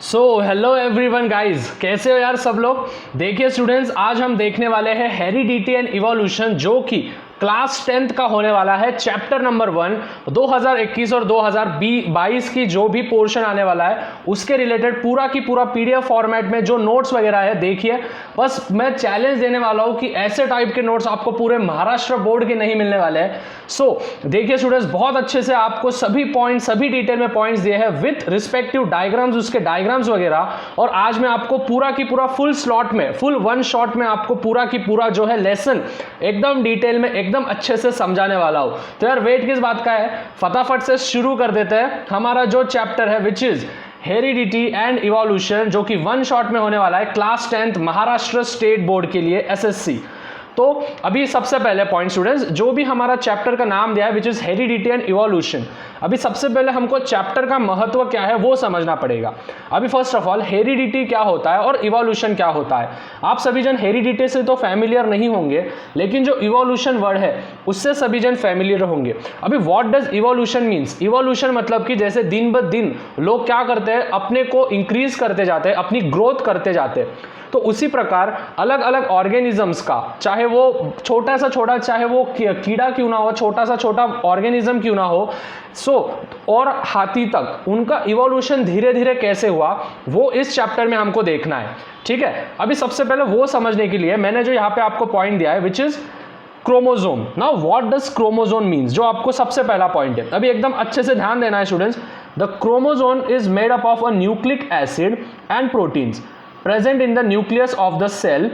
So hello everyone guys, कैसे हो यार सब लोग। देखिए स्टूडेंट्स, आज हम देखने वाले हैं हेरिडिटी एंड इवोल्यूशन, जो कि क्लास 10th का होने वाला है। चैप्टर नंबर 1 2021 और 2022 की जो भी पोर्शन आने वाला है उसके रिलेटेड पूरा की पूरा पीडीएफ फॉर्मेट में जो नोट्स वगैरह है, देखिए बस मैं चैलेंज देने वाला हूं कि ऐसे टाइप के नोट्स आपको पूरे महाराष्ट्र बोर्ड के नहीं मिलने वाले हैं। सो देखिए स्टूडेंट्स, बहुत अच्छे से आपको सभी पॉइंट, सभी डिटेल में पॉइंट्स दिए हैं विथ रिस्पेक्टिव डायग्राम्स, उसके डायग्राम्स वगैरह। और आज मैं आपको पूरा की पूरा फुल स्लॉट में, फुल वन शॉट में आपको पूरा की पूरा जो है लेसन एकदम डिटेल में, एकदम अच्छे से समझाने वाला हूं। तो यार वेट किस बात का है, फटाफट से शुरू कर देते हैं हमारा जो चैप्टर है, which is heredity and evolution, जो कि वन शॉट में होने वाला है class 10th Maharashtra state board के लिए, एसएससी। तो अभी सबसे पहले पॉइंट स्टूडेंट्स, जो भी हमारा चैप्टर का नाम दिया है which is heredity and evolution, अभी सबसे पहले हमको चैप्टर का महत्व क्या है वो समझना पड़ेगा। अभी फर्स्ट ऑफ ऑल हेरिडिटी क्या होता है और इवोल्यूशन क्या होता है। आप सभी जन हेरिडिटी से तो फैमिलियर नहीं होंगे, लेकिन जो इवोल्यूशन वर्ड है उससे सभी जन फैमिलियर होंगे। अभी what does evolution means, evolution मतलब कि जैसे दिन ब दिन लोग क्या करते हैं, अपने को इंक्रीज करते जाते हैं, अपनी ग्रोथ करते जाते हैं। तो उसी प्रकार अलग अलग ऑर्गेनिजम्स का, चाहे वो छोटा सा छोटा, चाहे वो कीड़ा क्यों ना हो, छोटा सा छोटा ऑर्गेनिज्म क्यों ना हो, और हाथी तक, उनका इवोल्यूशन धीरे धीरे कैसे हुआ वो इस चैप्टर में हमको देखना है। ठीक है, अभी सबसे पहले वो समझने के लिए मैंने जो यहाँ पे आपको पॉइंट दिया है which is chromosome. Now what does chromosome means, जो आपको सबसे पहला पॉइंट है, अभी एकदम अच्छे से ध्यान देना है students. The chromosome is made up of a nucleic acid and proteins present in the nucleus of the cell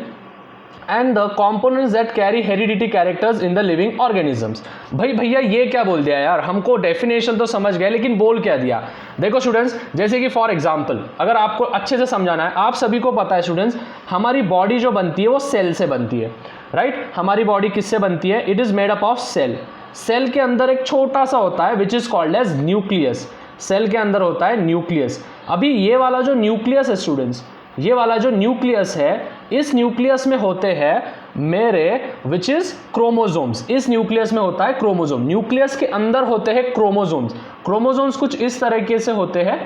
and the components that carry hereditary characters in the living organisms। भाई भैया ये क्या बोल दिया यार, हमको डेफिनेशन तो समझ गए लेकिन बोल क्या दिया। देखो स्टूडेंट्स, जैसे कि फॉर एग्जांपल अगर आपको अच्छे से समझाना है, आप सभी को पता है स्टूडेंट्स, हमारी बॉडी जो बनती है वो सेल से बनती है, राइट। हमारी बॉडी किससे बनती है, it is made up of cell. Cell के अंदर एक छोटा सा होता है which is called as nucleus. Cell के अंदर होता है न्यूक्लियस। अभी ये वाला जो न्यूक्लियस है स्टूडेंट्स, ये वाला जो न्यूक्लियस है, इस न्यूक्लियस में होते हैं मेरे विच इज क्रोमोजोम्स। इस न्यूक्लियस में होता है क्रोमोजोम, न्यूक्लियस के अंदर होते हैं क्रोमोजोम्स। क्रोमोजोम्स कुछ इस तरीके से होते हैं,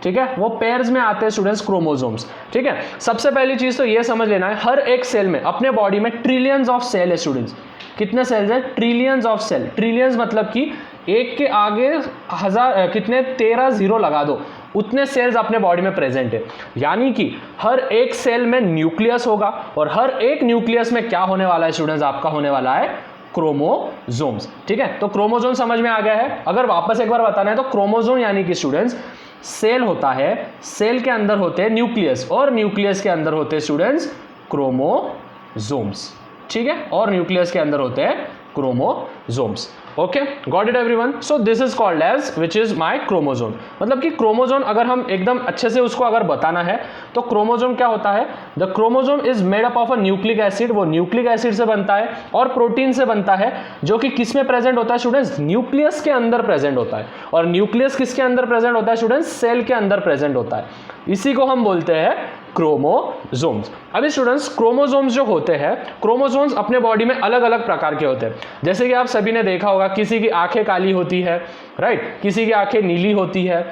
ठीक है, वो पेयर्स में आते हैं स्टूडेंट्स क्रोमोजोम्स। ठीक है, सबसे पहली चीज तो ये समझ लेना है, हर एक सेल में, अपने बॉडी में ट्रिलियंस ऑफ सेल है स्टूडेंट्स। कितने सेल्स है, ट्रिलियंस ऑफ सेल। ट्रिलियंस मतलब कि एक के आगे हजार, कितने 13 जीरो लगा दो, उतने सेल्स अपने बॉडी में प्रेजेंट है। यानी कि हर एक सेल में न्यूक्लियस होगा, और हर एक न्यूक्लियस में क्या होने वाला है स्टूडेंट्स, आपका होने वाला है क्रोमोजोम्स। ठीक है, तो क्रोमोजोम समझ में आ गया है। अगर वापस एक बार बताना है तो क्रोमोजोम यानी कि स्टूडेंट्स सेल होता है, सेल के अंदर होते हैं न्यूक्लियस, और न्यूक्लियस के अंदर होते हैं स्टूडेंट्स क्रोमोजोम्स। ठीक है, और न्यूक्लियस के अंदर होते हैं chromosomes. Okay, got it everyone. So this is called as which is my chromosome. मतलब कि क्रोमोजोम अगर हम एकदम अच्छे से उसको अगर बताना है तो क्रोमोजोम क्या होता है, the chromosome is made up of a nucleic acid. वो न्यूक्लिक एसिड से बनता है और प्रोटीन से बनता है, जो कि किस में प्रेजेंट होता है स्टूडेंट्स, न्यूक्लियस के अंदर प्रेजेंट होता है। और न्यूक्लियस किसके अंदर प्रेजेंट होता है स्टूडेंट्स, सेल के अंदर प्रेजेंट होता है। इसी को हम बोलते हैं क्रोमोजोम्स। अभी स्टूडेंट्स, क्रोमोजोम्स जो होते हैं, क्रोमोजोम्स अपने बॉडी में अलग अलग प्रकार के होते हैं। जैसे कि आप सभी ने देखा होगा, किसी की आंखें काली होती है, राइट, किसी की आंखें नीली होती है।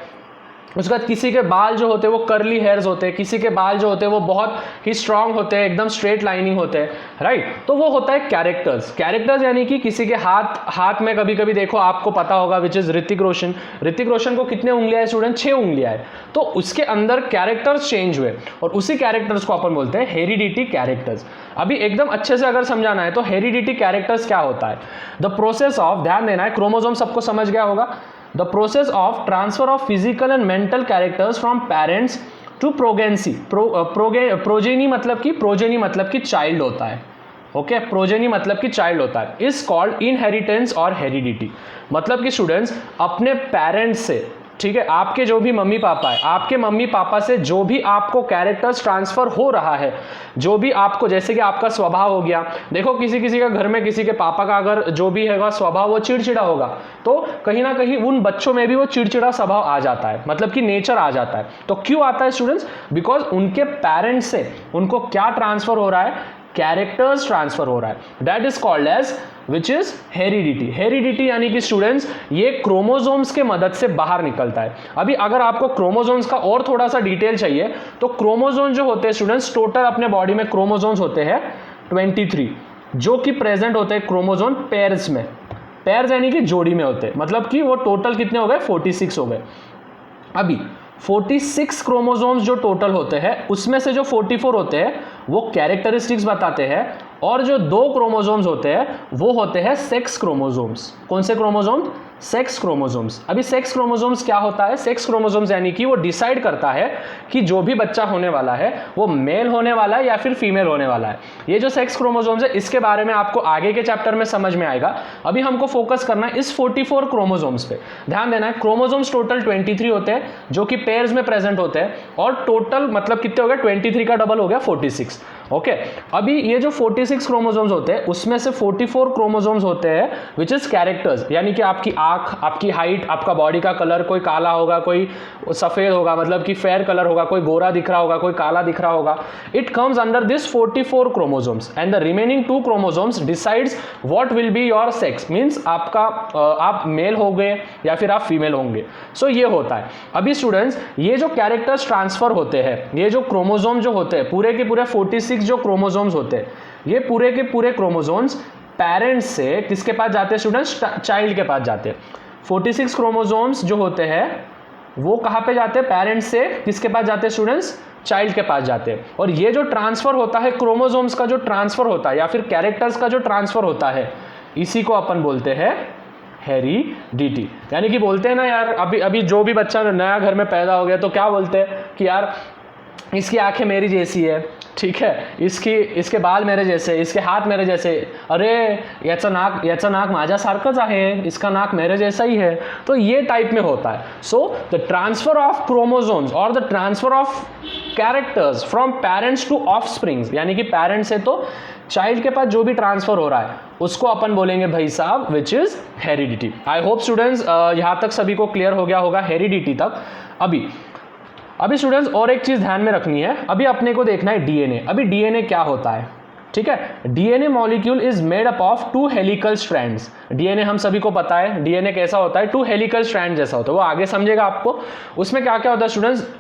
उसके बाद किसी के बाल जो होते हैं वो कर्ली हेयर्स होते हैं, किसी के बाल जो होते हैं वो बहुत ही स्ट्रांग होते हैं, एकदम स्ट्रेट लाइनिंग होते हैं, राइट। तो वो होता है कैरेक्टर्स। कैरेक्टर्स यानी कि किसी के हाथ में कभी कभी देखो, आपको पता होगा विच इज ऋतिक रोशन। ऋतिक रोशन को कितने उंगलियां है स्टूडेंट, 6 उंगलियां है। तो उसके अंदर कैरेक्टर्स चेंज हुए, और उसी कैरेक्टर्स को अपन बोलते हैं हेरिडिटी कैरेक्टर्स। अभी एकदम अच्छे से अगर समझाना है तो हेरिडिटी कैरेक्टर्स क्या होता है, द प्रोसेस ऑफ, ध्यान देना है, क्रोमोजोम सबको समझ गया होगा, the process of transfer of physical and mental characters from parents to progeny। progeny मतलब कि चाइल्ड होता है। ओके, प्रोजेनी मतलब कि चाइल्ड होता है, इज कॉल्ड इनहेरिटेंस और हेरिडिटी। मतलब कि स्टूडेंट्स अपने पेरेंट्स से, ठीक है, आपके जो भी मम्मी पापा है, आपके मम्मी पापा से जो भी आपको कैरेक्टर्स ट्रांसफर हो रहा है, जो भी आपको, जैसे कि आपका स्वभाव हो गया, देखो किसी किसी का घर में, किसी के पापा का अगर जो भी है स्वभाव वो चिड़चिड़ा होगा, तो कहीं ना कहीं उन बच्चों में भी वो चिड़चिड़ा स्वभाव आ जाता है, मतलब कि नेचर आ जाता है। तो क्यों आता है स्टूडेंट्स, बिकॉज उनके पेरेंट्स से उनको क्या ट्रांसफर हो रहा है, कैरेक्टर्स ट्रांसफर हो रहा है, that is called as which is heredity. Heredity यानी कि स्टूडेंट्स ये क्रोमोसोम्स के मदद से बाहर निकलता है। अभी अगर आपको क्रोमोसोम्स का और थोड़ा सा डिटेल चाहिए तो क्रोमोसोम जो होते हैं स्टूडेंट्स, टोटल अपने बॉडी में क्रोमोसोम्स होते हैं 23 जो कि प्रेजेंट होते हैं क्रोमोसोम पेयर्स में। पेयर्स यानी कि जोड़ी में होते हैं, मतलब कि वो टोटल कितने हो गए 46 हो गए। अभी 46 क्रोमोसोम्स जो टोटल होते हैं उसमें से जो 44 होते हैं वो कैरेक्टरिस्टिक्स बताते हैं और जो 2 क्रोमोसोम्स होते हैं वो होते हैं सेक्स क्रोमोसोम्स। कौन से क्रोमोसोम्स? Sex chromosomes. अभी सेक्स क्रोमोसोम्स क्या होता है? सेक्स क्रोमोसोम्स यानी कि वो डिसाइड करता है कि जो भी बच्चा होने वाला है वो मेल होने वाला है या फिर फीमेल होने वाला है। ये जो सेक्स क्रोमोसोम्स है इसके बारे में आपको आगे के चैप्टर में समझ में आएगा। अभी हमको फोकस करना है इस 44 क्रोमोसोम्स पे। ध्यान देना है, क्रोमोसोम्स टोटल 23 होते हैं जो कि पेयर्स में प्रेजेंट होते हैं और टोटल मतलब कितने हो गए 23 का डबल हो गया 46। ओके, अभी ये जो 46 क्रोमोसोम्स होते हैं उसमें से 44 क्रोमोसोम्स होते हैं विच इज कैरेक्टर्स, यानी कि आपकी आंख, आपकी हाइट, आपका बॉडी का कलर, कोई काला होगा, कोई सफेद होगा, मतलब कि फेयर कलर होगा, कोई गोरा दिख रहा होगा, कोई काला दिख रहा होगा। It comes under this 44 chromosomes and the remaining 2 chromosomes decides what will be your sex, means आपका आप मेल हो गए या फिर आप फीमेल होंगे। सो ये होता है। अभी स्टूडेंट्स ये जो कैरेक्टर्स ट्रांसफर होते हैं, ये जो क्रोमोसोम जो होते हैं पूरे के पूरे 46 जो क्रोमोसोम्स होते हैं, ये पूरे के पूरे क्रोमोसोम्स पेरेंट्स से किसके पास जाते हैं स्टूडेंट्स? चाइल्ड के पास जाते हैं। 46 क्रोमोसोम्स जो होते हैं वो कहाँ पे जाते हैं? पेरेंट्स से किसके पास जाते हैं स्टूडेंट्स? चाइल्ड के पास जाते हैं। और ये जो ट्रांसफर होता है क्रोमोसोम्स का जो ट्रांसफर होता है या फिर कैरेक्टर्स का जो ट्रांसफर होता है, इसी को अपन बोलते हैं हेरिडिटी। यानी कि बोलते हैं ना यार, अभी जो भी बच्चा नया घर में पैदा हो गया तो क्या बोलते हैं कि यार इसकी आंखें मेरी जैसी है, ठीक है, इसके बाल मेरे जैसे, इसके हाथ मेरे जैसे, अरे याचा नाक माझ्यासारखंच आहे, इसका नाक मेरे जैसा ही है। तो ये टाइप में होता है। So the transfer of chromosomes और the transfer of characters from parents to offsprings, यानी कि पेरेंट्स से तो चाइल्ड के पास जो भी ट्रांसफर हो रहा है उसको अपन बोलेंगे भाई साहब विच is heredity. I hope students यहाँ तक सभी को क्लियर हो गया होगा हेरिडिटी तक। अभी स्टूडेंट्स और एक चीज ध्यान में रखनी है, अभी अपने को देखना है डीएनए। अभी डीएनए क्या होता है, ठीक है? DNA molecule is made up of 2 helical strands. DNA हम सभी को पता है डीएनए कैसा होता है, 2 हेलिकल स्ट्रैंड जैसा होता है, वो आगे समझेगा आपको। उसमें क्या क्या होता है स्टूडेंट्स?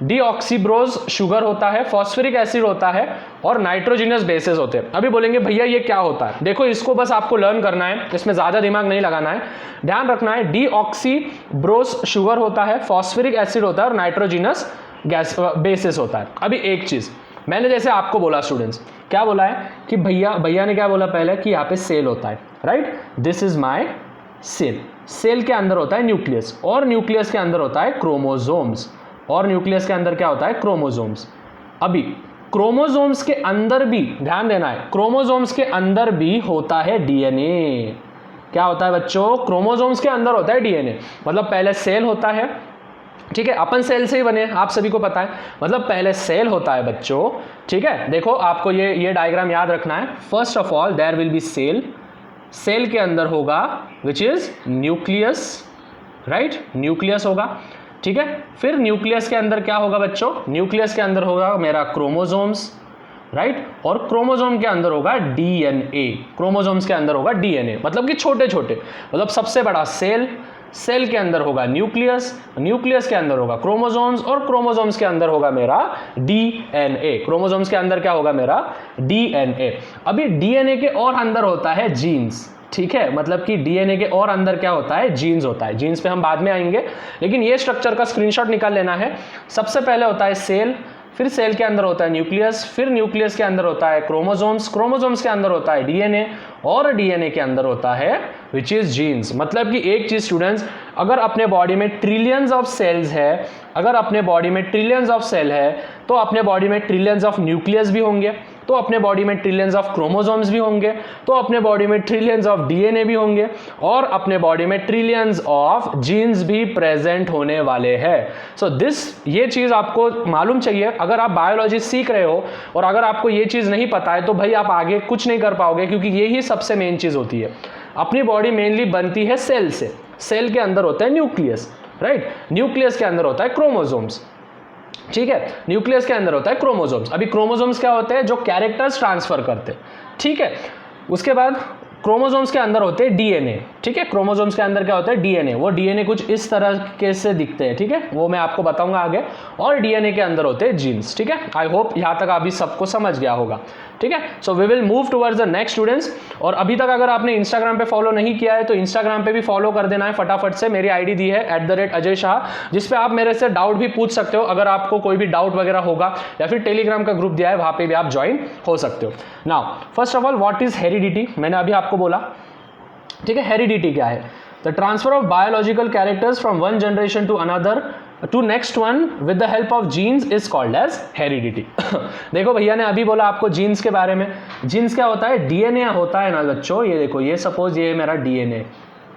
डीऑक्सीब्रोज शुगर होता है, फॉस्फोरिक एसिड होता है और नाइट्रोजिनस बेसेस होते हैं। अभी बोलेंगे भैया ये क्या होता है? देखो इसको बस आपको लर्न करना है, इसमें ज़्यादा दिमाग नहीं लगाना है, ध्यान रखना है। डीऑक्सीब्रोज शुगर होता है, फॉस्फोरिक एसिड होता है और नाइट्रोजिनस गैस बेसिस होता है। अभी एक चीज़ मैंने जैसे आपको बोला स्टूडेंट्स, क्या बोला है कि भैया ने क्या बोला पहले कि यहाँ पे सेल होता है, right? This is my cell. Cell के अंदर होता है न्यूक्लियस और न्यूक्लियस के अंदर होता है क्रोमोसोम्स और न्यूक्लियस के अंदर क्या होता है? क्रोमोसोम्स। अभी क्रोमोसोम्स के अंदर भी ध्यान देना है, क्रोमोसोम्स के अंदर भी होता है डीएनए। क्या होता है बच्चों? क्रोमोसोम्स के अंदर होता है डीएनए। मतलब पहले सेल होता है, ठीक है, अपन सेल से ही बने, आप सभी को पता है। मतलब पहले सेल होता है बच्चों, ठीक है। देखो आपको ये डायग्राम याद रखना है। First of all there will be cell, cell के अंदर होगा which is nucleus, right? Nucleus होगा, ठीक है। फिर न्यूक्लियस के अंदर क्या होगा बच्चों? न्यूक्लियस के अंदर होगा मेरा क्रोमोसोम्स, राइट? और क्रोमोसोम के अंदर होगा डीएनए। क्रोमोसोम्स के अंदर होगा डीएनए, मतलब कि छोटे छोटे, मतलब सबसे बड़ा सेल, सेल के अंदर होगा न्यूक्लियस, न्यूक्लियस के अंदर होगा क्रोमोसोम्स और क्रोमोसोम्स के अंदर होगा मेरा डीएनए। क्रोमोसोम्स के अंदर क्या होगा मेरा? डीएनए। अभी डीएनए के और अंदर होता है जीन्स, ठीक है, मतलब कि डीएनए के और अंदर क्या होता है? जीन्स होता है। जीन्स पे हम बाद में आएंगे, लेकिन ये स्ट्रक्चर का स्क्रीनशॉट निकाल लेना है। सबसे पहले होता है सेल, फिर सेल के अंदर होता है न्यूक्लियस, फिर न्यूक्लियस के अंदर होता है क्रोमोसोम्स, क्रोमोसोम्स के अंदर होता है डीएनए और डीएनए के अंदर होता है विच इज जीन्स। मतलब कि एक चीज स्टूडेंट्स, अगर अपने बॉडी में ट्रिलियंस ऑफ सेल्स है, अगर अपने बॉडी में ट्रिलियंस ऑफ सेल है तो अपने बॉडी में ट्रिलियंस ऑफ न्यूक्लियस भी होंगे, तो अपने बॉडी में ट्रिलियंस ऑफ क्रोमोसोम्स भी होंगे, तो अपने बॉडी में ट्रिलियंस ऑफ डीएनए भी होंगे और अपने बॉडी में ट्रिलियंस ऑफ जीन्स भी प्रेजेंट होने वाले हैं। सो ये चीज़ आपको मालूम चाहिए। अगर आप बायोलॉजी सीख रहे हो और अगर आपको ये चीज़ नहीं पता है तो भाई आप आगे कुछ नहीं कर पाओगे, क्योंकि ये ही सबसे मेन चीज़ होती है। अपनी बॉडी मेनली बनती है सेल से, सेल के अंदर होता है न्यूक्लियस, राइट? न्यूक्लियस के अंदर होता है क्रोमोसोम्स। ठीक है, न्यूक्लियस के अंदर होता है क्रोमोसोम्स। अभी क्रोमोसोम्स क्या होते हैं, जो कैरेक्टर्स ट्रांसफर करते हैं, ठीक है। उसके बाद क्रोमोसोम्स के अंदर होते हैं डीएनए, ठीक है। क्रोमोसोम्स के अंदर क्या होता है, डीएनए। वो डीएनए कुछ इस तरह के से दिखते हैं, ठीक है, वो मैं आपको बताऊंगा आगे। और डीएनए के अंदर होते हैं जीन्स, ठीक है। आई होप यहाँ तक अभी सबको समझ गया होगा, ठीक है। So we will move towards the next students. और अभी तक अगर आपने इंस्टाग्राम पे फॉलो नहीं किया है तो इंस्टाग्राम पे भी फॉलो कर देना है फटाफट से। मेरी आईडी दी है @अजय शाह, जिसपे आप मेरे से डाउट भी पूछ सकते हो अगर आपको कोई भी डाउट वगैरह होगा, या फिर टेलीग्राम का ग्रुप दिया है, वहाँ पे भी आप ज्वाइन हो सकते हो। Now first of all what is heredity, मैंने अभी आपको बोला, ठीक है। हेरिडिटी क्या है, the transfer of biological characters from one generation to another to next one with the help of genes is called as heredity. देखो भैया ने अभी बोला आपको जीन्स के बारे में। जीन्स क्या होता है, डीएनए होता है ना बच्चों। ये देखो, ये सपोज ये मेरा डीएनए,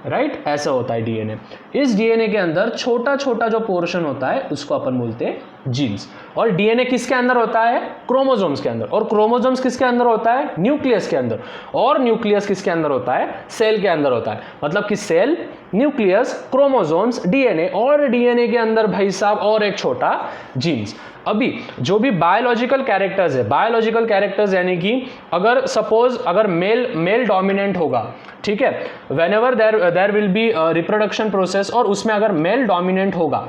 राइट, ऐसा होता है डीएनए। इस डीएनए के अंदर छोटा छोटा जो पोर्शन होता है उसको अपन बोलते हैं जीन्स। और डीएनए किसके अंदर होता है, क्रोमोसोम्स के अंदर। और क्रोमोसोम्स किसके अंदर होता है, न्यूक्लियस के अंदर। और न्यूक्लियस किसके अंदर होता है, सेल के अंदर होता है। मतलब कि सेल, न्यूक्लियस, क्रोमोसोम्स, डीएनए, और डीएनए के अंदर भाई साहब और एक छोटा जीन्स। अभी जो भी बायोलॉजिकल कैरेक्टर्स है, बायोलॉजिकल कैरेक्टर्स यानी कि अगर सपोज अगर मेल डोमिनेंट होगा, ठीक है, whenever there will be reproduction process, और उसमें अगर मेल डोमिनेंट होगा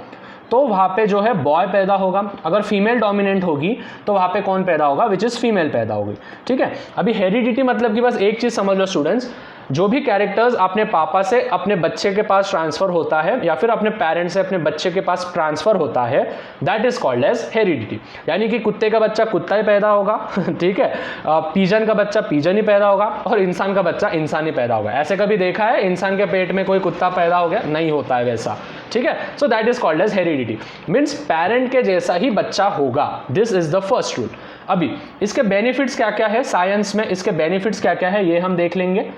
तो वहाँ पे जो है बॉय पैदा होगा। अगर फीमेल डोमिनेंट होगी तो वहाँ पे कौन पैदा होगा, विच इज़ फीमेल पैदा होगी, ठीक है। अभी हेरिडिटी मतलब कि बस एक चीज़ समझ लो स्टूडेंट्स, जो भी कैरेक्टर्स अपने पापा से अपने बच्चे के पास ट्रांसफर होता है, या फिर अपने पेरेंट्स से अपने बच्चे के पास ट्रांसफर होता है, that is called as heredity. यानी कि कुत्ते का बच्चा कुत्ता ही पैदा होगा, ठीक है, पीजन का बच्चा पीजन ही पैदा होगा, और इंसान का बच्चा इंसान ही पैदा होगा। ऐसे कभी देखा है इंसान के पेट में कोई कुत्ता पैदा हो गया, नहीं होता है वैसा, ठीक है। So that is called as heredity, means parent के जैसा ही बच्चा होगा। This is the first rule. अभी इसके बेनिफिट्स क्या क्या है साइंस में, इसके बेनिफिट्स क्या क्या है ये हम देख लेंगे।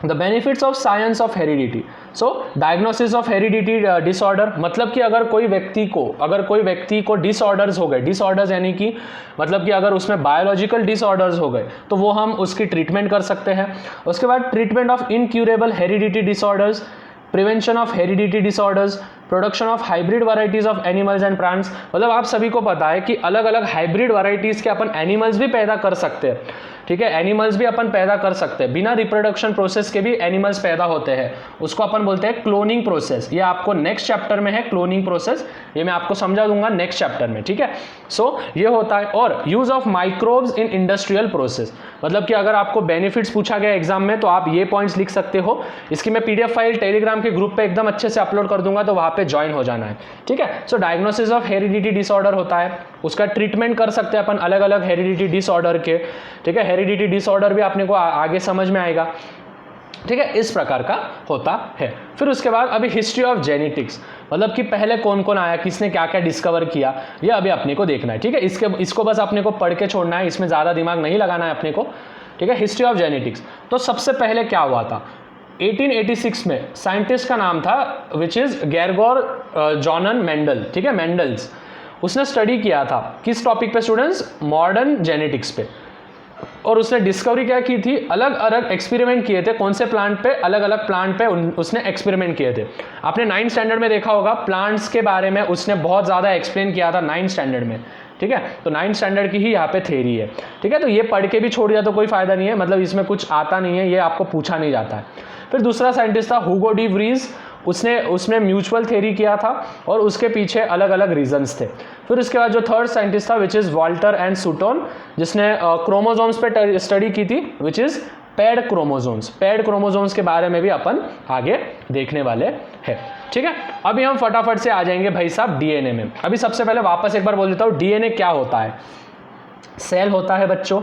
The benefits of science of heredity. So diagnosis of heredity disorder, मतलब कि अगर कोई व्यक्ति को डिसऑर्डर्स हो गए, डिसऑर्डर्स यानी कि मतलब कि अगर उसमें बायोलॉजिकल डिसऑर्डर्स हो गए तो वो हम उसकी ट्रीटमेंट कर सकते हैं। उसके बाद treatment of incurable heredity disorders, prevention of heredity disorders, production of hybrid varieties of animals and plants. मतलब आप सभी को पता है कि अलग अलग हाइब्रिड वैरायटीज के अपन एनिमल्स भी पैदा कर सकते हैं, ठीक है। एनिमल्स भी अपन पैदा कर सकते हैं, बिना रिप्रोडक्शन प्रोसेस के भी एनिमल्स पैदा होते हैं, उसको अपन बोलते हैं क्लोनिंग प्रोसेस। ये आपको नेक्स्ट चैप्टर में है क्लोनिंग प्रोसेस, ये मैं आपको समझा दूंगा नेक्स्ट चैप्टर में, ठीक है। सो ये होता है। और use of microbes in industrial process, मतलब कि अगर आपको बेनिफिट्स पूछा गया एग्जाम में तो आप ये पॉइंट्स लिख सकते हो। इसकी मैं पीडीएफ फाइल टेलीग्राम के ग्रुप पे एकदम अच्छे से अपलोड कर दूंगा, तो वहाँ पे ज्वाइन हो जाना है, ठीक है। सो डायग्नोसिस ऑफ हेरिडिटी डिसऑर्डर होता है, उसका ट्रीटमेंट कर सकते हैं अपन अलग अलग हेरिडिटी डिसऑर्डर के, ठीक है। हेरिडिटी डिसऑर्डर भी आपने को आगे समझ में आएगा, ठीक है। इस प्रकार का होता है। फिर उसके बाद अभी हिस्ट्री ऑफ जेनेटिक्स, मतलब कि पहले कौन कौन आया, किसने क्या क्या डिस्कवर किया, ये अभी अपने को देखना है, ठीक है। इसको बस अपने को पढ़ के छोड़ना है, इसमें ज़्यादा दिमाग नहीं लगाना है अपने को, ठीक है। हिस्ट्री ऑफ जेनेटिक्स, तो सबसे पहले क्या हुआ था 1886 में, साइंटिस्ट का नाम था विच इज़ गेरगोर जॉनन मेंडल, ठीक है, मेंडल्स। उसने स्टडी किया था किस टॉपिक पे स्टूडेंट्स, मॉडर्न जेनेटिक्स पे। और उसने डिस्कवरी क्या की थी, अलग अलग एक्सपेरिमेंट किए थे, कौन से प्लांट पे, अलग अलग प्लांट पे उसने एक्सपेरिमेंट किए थे। आपने 9th स्टैंडर्ड में देखा होगा प्लांट्स के बारे में उसने बहुत ज़्यादा एक्सप्लेन किया था 9th स्टैंडर्ड में, ठीक है। तो 9th स्टैंडर्ड की ही यहाँ पे थ्योरी है, ठीक है। तो ये पढ़ के भी छोड़ दिया तो कोई फायदा नहीं है, मतलब इसमें कुछ आता नहीं है, ये आपको पूछा नहीं जाता है। फिर दूसरा साइंटिस्ट था हुगो डी व्रीज, उसने म्यूचुअल थ्योरी किया था और उसके पीछे अलग अलग रीजंस थे। फिर उसके बाद जो थर्ड साइंटिस्ट था विच इज़ वाल्टर एंड सूटोन, जिसने क्रोमोसोम्स पे स्टडी की थी, which is paid chromosomes. Paid chromosomes के बारे में भी अपन आगे देखने वाले हैं, ठीक है। अभी हम फटाफट से आ जाएंगे भाई साहब डीएनए में। अभी सबसे पहले वापस एक बार बोल देता हूँ, डीएनए क्या होता है। सेल होता है बच्चों,